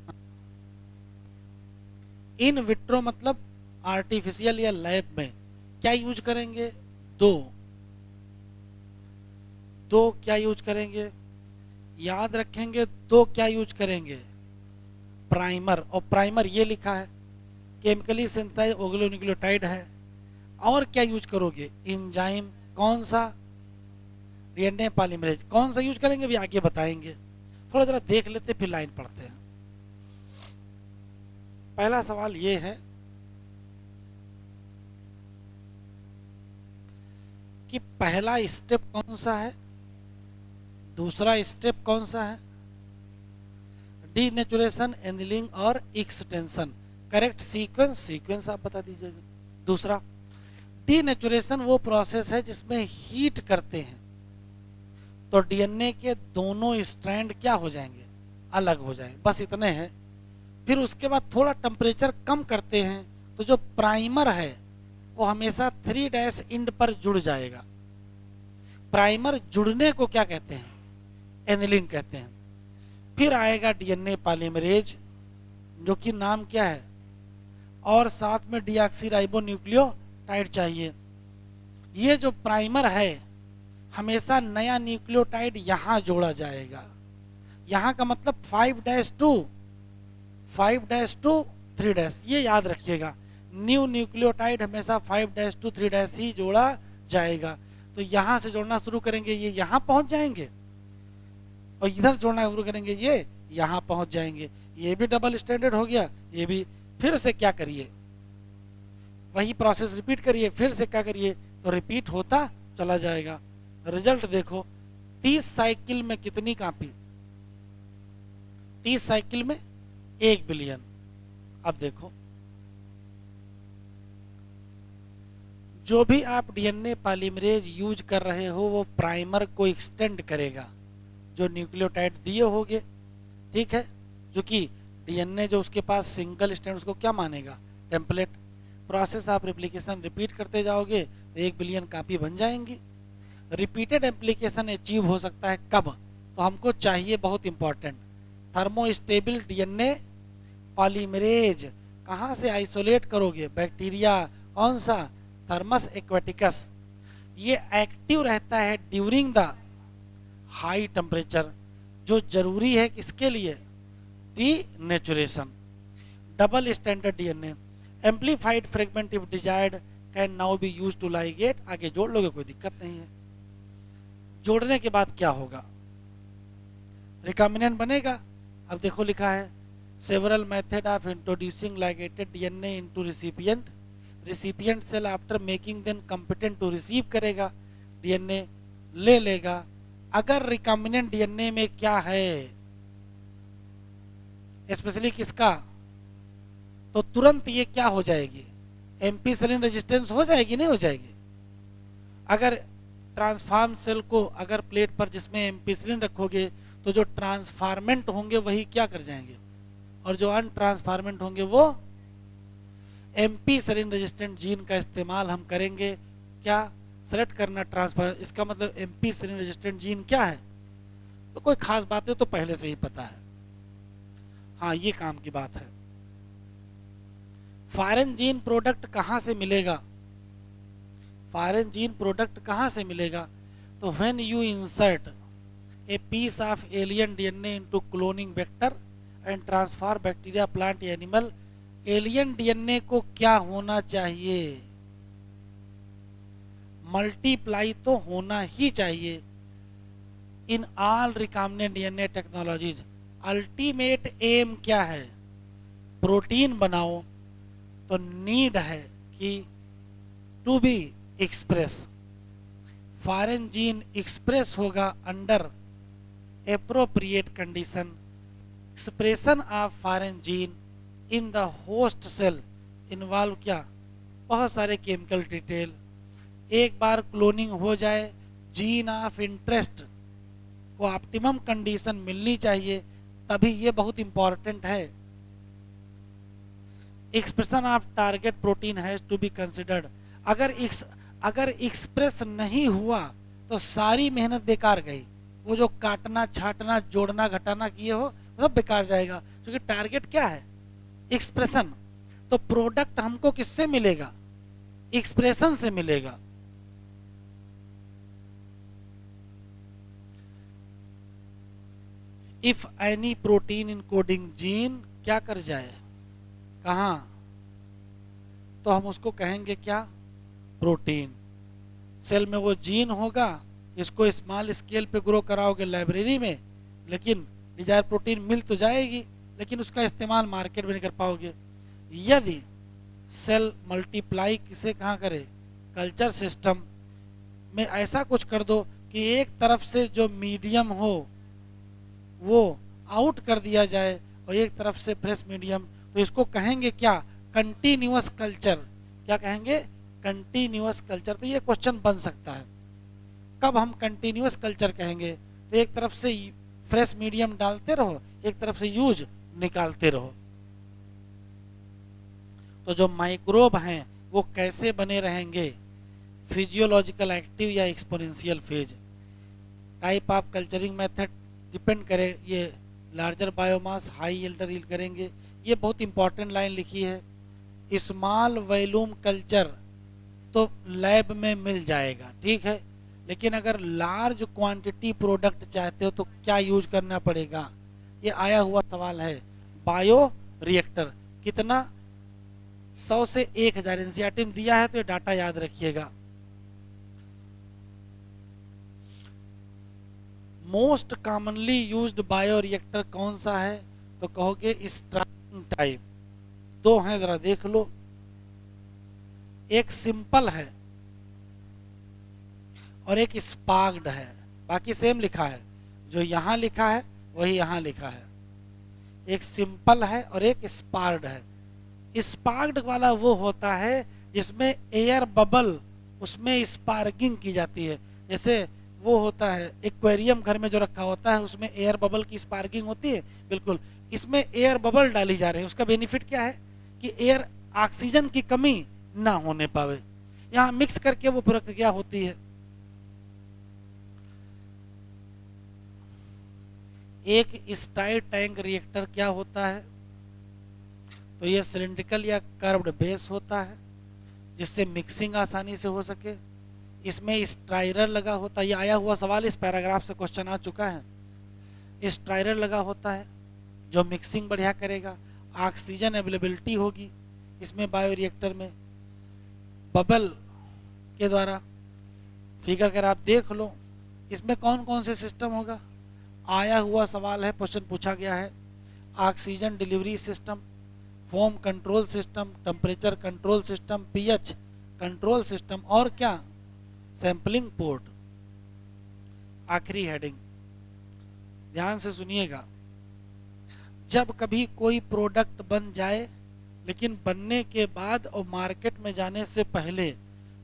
इन विट्रो मतलब आर्टिफिशियल या लैब में। क्या यूज करेंगे, दो क्या यूज करेंगे, याद रखेंगे, दो क्या यूज करेंगे, प्राइमर। और प्राइमर ये लिखा है, केमिकली सिंथेसाइज्ड ओलिगोन्यूक्लियोटाइड है। और क्या यूज करोगे, एंजाइम, कौन सा, डीएनए पॉलीमरेज। कौन सा यूज करेंगे भी आगे बताएंगे, थोड़ा जरा देख लेते फिर लाइन पढ़ते हैं। पहला सवाल ये है कि पहला स्टेप कौन सा है, दूसरा स्टेप कौन सा है, डीनेचुरेशन, एनिलिंग और एक्सटेंशन। करेक्ट सीक्वेंस आप बता दीजिएगा। दूसरा, डीनेचुरेशन वो प्रोसेस है जिसमें हीट करते हैं तो डीएनए के दोनों स्ट्रैंड क्या हो जाएंगे, अलग हो जाएंगे, बस इतने हैं। फिर उसके बाद थोड़ा टेम्परेचर कम करते हैं तो जो प्राइमर है वो हमेशा 3' इंड पर जुड़ जाएगा। प्राइमर जुड़ने को क्या कहते हैं, एनिलिंग कहते हैं। फिर आएगा डीएनए पॉलीमरेज जो कि नाम क्या है, और साथ में डीऑक्सीराइबोन्यूक्लियोटाइड चाहिए। ये जो प्राइमर है हमेशा नया न्यूक्लियोटाइड यहां जोड़ा जाएगा। यहां का मतलब 5' 3' ये याद रखिएगा। न्यू न्यूक्लियोटाइड हमेशा 5' 3' ही जोड़ा जाएगा। तो यहां से जोड़ना शुरू करेंगे, ये यहां पहुंच जाएंगे, और इधर जोड़ना शुरू करेंगे, ये यहां पहुंच जाएंगे। ये भी डबल स्टैंडर्ड हो गया, ये भी। फिर से क्या करिए, वही प्रोसेस रिपीट करिए, फिर से क्या करिए, तो रिपीट होता चला जाएगा। रिजल्ट देखो, 30 साइकिल में कितनी कॉपी, 30 साइकिल में 1 बिलियन। अब देखो, जो भी आप डीएनए पॉलीमरेज यूज कर रहे हो वो प्राइमर को एक्सटेंड करेगा जो न्यूक्लियोटाइड दिए होगे, ठीक है। जो कि डीएनए जो उसके पास सिंगल स्टैंड, उसको क्या मानेगा, टेम्पलेट। प्रोसेस आप रेप्लिकेशन रिपीट करते जाओगे तो 1 बिलियन कॉपी बन जाएंगी। रिपीटेड एप्लीकेशन अचीव हो सकता है कब, तो हमको चाहिए, बहुत इंपॉर्टेंट, थर्मोस्टेबल डीएनए पॉलीमरेज। कहाँ से आइसोलेट करोगे, बैक्टीरिया, कौन सा, थर्मस एक्वेटिकस। ये एक्टिव रहता है ड्यूरिंग द हाई टेम्परेचर, जो जरूरी है किसके लिए, denaturation. Double standard DNA, amplified fragment if desired can now be used to ligate. आगे जोड़ लोगे, कोई दिक्कत नहीं है। जोड़ने के बाद क्या होगा, रिकॉम्बिनेंट बनेगा। अब देखो लिखा है, several method of introducing ligated DNA into recipient. Recipient cell after making then competent to receive करेगा, डीएनए ले लेगा। अगर रिकॉम्बिनेंट डीएनए में क्या है, स्पेशली किसका, तो तुरंत ये क्या हो जाएगी, एम्पीसिलिन रेजिस्टेंस हो जाएगी, नहीं हो जाएगी। अगर ट्रांसफॉर्म सेल को अगर प्लेट पर जिसमें एम्पीसिलिन रखोगे तो जो ट्रांसफॉर्मेंट होंगे वही क्या कर जाएंगे, और जो अनट्रांसफॉर्मेंट होंगे वो एम्पीसिलिन रेजिस्टेंट जीन का इस्तेमाल हम करेंगे। क्या सेलेक्ट करना ट्रांसफर, इसका मतलब एम्पीसिलिन रेजिस्टेंट जीन क्या है, तो कोई खास बातें तो पहले से ही पता है। हाँ, ये काम की बात है। फॉरेन जीन प्रोडक्ट कहाँ से मिलेगा? फॉरेन जीन प्रोडक्ट कहाँ से मिलेगा? तो when you insert a piece of alien DNA into cloning vector and transfer bacteria plant animal. Alien DNA को क्या होना चाहिए? मल्टीप्लाई तो होना ही चाहिए। In all recombinant DNA technologies ultimate aim क्या है? प्रोटीन बनाओ, तो नीड है कि to be express. Foreign gene express होगा under appropriate condition. Expression of foreign gene in the host cell involve क्या? बहुत सारे केमिकल डिटेल। एक बार क्लोनिंग हो जाए, जीन ऑफ इंटरेस्ट को ऑप्टिमम कंडीशन मिलनी चाहिए, तभी ये बहुत इंपॉर्टेंट है। Expression of target protein has to be considered. अगर एक्सप्रेस नहीं हुआ तो सारी मेहनत बेकार गई। वो जो काटना छाटना जोड़ना घटाना किए हो वो सब बेकार जाएगा, क्योंकि टारगेट क्या है? एक्सप्रेशन। तो प्रोडक्ट हमको किससे मिलेगा? एक्सप्रेशन से मिलेगा। If any protein in coding gene क्या कर जाए, कहाँ? तो हम उसको कहेंगे क्या? प्रोटीन। सेल में वो जीन होगा, इसको स्मॉल स्केल पे ग्रो कराओगे लाइब्रेरी में, लेकिन डिजायर प्रोटीन मिल तो जाएगी, लेकिन उसका इस्तेमाल मार्केट में नहीं कर पाओगे। यदि सेल मल्टीप्लाई किसे कहाँ करे? कल्चर सिस्टम में ऐसा कुछ कर दो कि एक तरफ से जो मीडियम हो वो आउट कर दिया जाए और एक तरफ से फ्रेश मीडियम, तो इसको कहेंगे क्या? Continuous culture. क्या कहेंगे? Continuous culture. तो ये क्वेश्चन बन सकता है, कब हम कंटिन्यूअस कल्चर कहेंगे? तो एक तरफ से फ्रेश मीडियम डालते रहो, एक तरफ से यूज निकालते रहो। तो जो माइक्रोब हैं वो कैसे बने रहेंगे? फिजियोलॉजिकल एक्टिव या exponential phase. Type of culturing method depend करे, ये लार्जर बायोमास हाई यील्डर यील्ड करेंगे। ये बहुत इंपॉर्टेंट लाइन लिखी है। स्मॉल वॉल्यूम कल्चर तो लैब में मिल जाएगा, ठीक है, लेकिन अगर लार्ज क्वांटिटी प्रोडक्ट चाहते हो तो क्या यूज करना पड़ेगा? ये आया हुआ सवाल है। बायो रिएक्टर कितना? 100 से 1000 एनसीईआरटी में दिया है, तो ये डाटा याद रखिएगा। Most commonly used bio reactor कौन सा है? तो कहोगे स्ट्राइकिंग टाइप। दो हैं, जरा देख लो। एक सिंपल है और एक स्पार्क्ड है, बाकी सेम लिखा है। जो यहां लिखा है वही यहां लिखा है। एक सिंपल है और एक स्पार्क्ड है। स्पार्क्ड वाला वो होता है जिसमें एयर बबल, उसमें स्पार्किंग की जाती है। जैसे वो होता है एक्वेरियम घर में जो रखा होता है, उसमें एयर बबल की स्पार्किंग होती है। बिल्कुल, इसमें एयर बबल डाली जा रही है। उसका बेनिफिट क्या है कि एयर ऑक्सीजन की कमी ना होने पावे। यहाँ मिक्स करके वो प्रक्रिया होती है। एक स्टाइल टैंक रिएक्टर क्या होता है? तो ये सिलिंड्रिकल या कर्व्ड बेस होता है जिससे मिक्सिंग आसानी से हो सके। इसमें स्ट्राइरर लगा होता है। ये आया हुआ सवाल, इस पैराग्राफ से क्वेश्चन आ चुका है। स्ट्राइरर लगा होता है जो मिक्सिंग बढ़िया करेगा। ऑक्सीजन अवेलेबिलिटी होगी इसमें बायो रिएक्टर में बबल के द्वारा। फिगर अगर आप देख लो, इसमें कौन कौन से सिस्टम होगा? आया हुआ सवाल है, क्वेश्चन पूछा गया है। Oxygen delivery system, foam control system, temperature control system, pH control system, और क्या? Sampling port. आखिरी हेडिंग ध्यान से सुनिएगा। जब कभी कोई प्रोडक्ट बन जाए, लेकिन बनने के बाद और मार्केट में जाने से पहले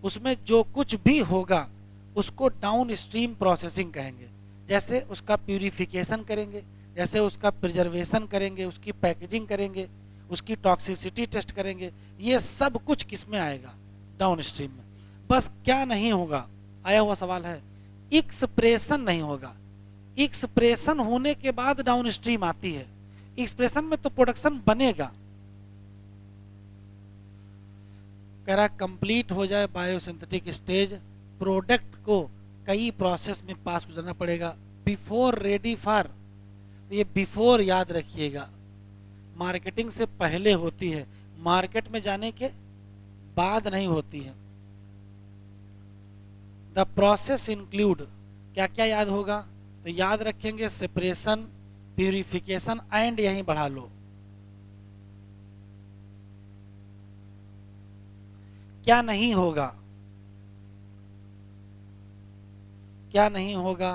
उसमें जो कुछ भी होगा उसको डाउन स्ट्रीम प्रोसेसिंग कहेंगे। जैसे उसका प्यूरिफिकेशन करेंगे, जैसे उसका प्रिजर्वेशन करेंगे, उसकी पैकेजिंग करेंगे, उसकी टॉक्सिसिटी टेस्ट करेंगे। ये सब कुछ किस में आएगा? डाउन स्ट्रीम में। बस क्या नहीं होगा? आया हुआ सवाल है, एक्सप्रेशन नहीं होगा। एक्सप्रेशन होने के बाद डाउन स्ट्रीम आती है। एक्सप्रेशन में तो प्रोडक्शन बनेगा, कह रहा कंप्लीट हो जाए बायोसिंथेटिक स्टेज, प्रोडक्ट को कई प्रोसेस में पास गुजरना पड़ेगा बिफोर रेडी फॉर, तो ये बिफोर याद रखिएगा, मार्केटिंग से पहले होती है, मार्केट में जाने के बाद नहीं होती है। द प्रोसेस इंक्लूड, क्या क्या याद होगा, तो याद रखेंगे सेपरेशन, प्यूरिफिकेशन एंड, यहीं बढ़ा लो। क्या नहीं होगा, क्या नहीं होगा,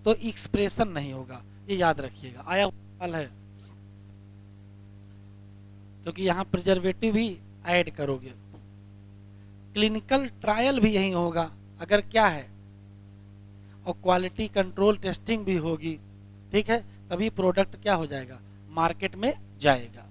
तो एक्सप्रेशन नहीं होगा, ये याद रखिएगा, आया सवाल है, क्योंकि यहां प्रिजर्वेटिव भी ऐड करोगे। क्लिनिकल ट्रायल भी यही होगा अगर क्या है, और क्वालिटी कंट्रोल टेस्टिंग भी होगी, ठीक है, तभी प्रोडक्ट क्या हो जाएगा, मार्केट में जाएगा।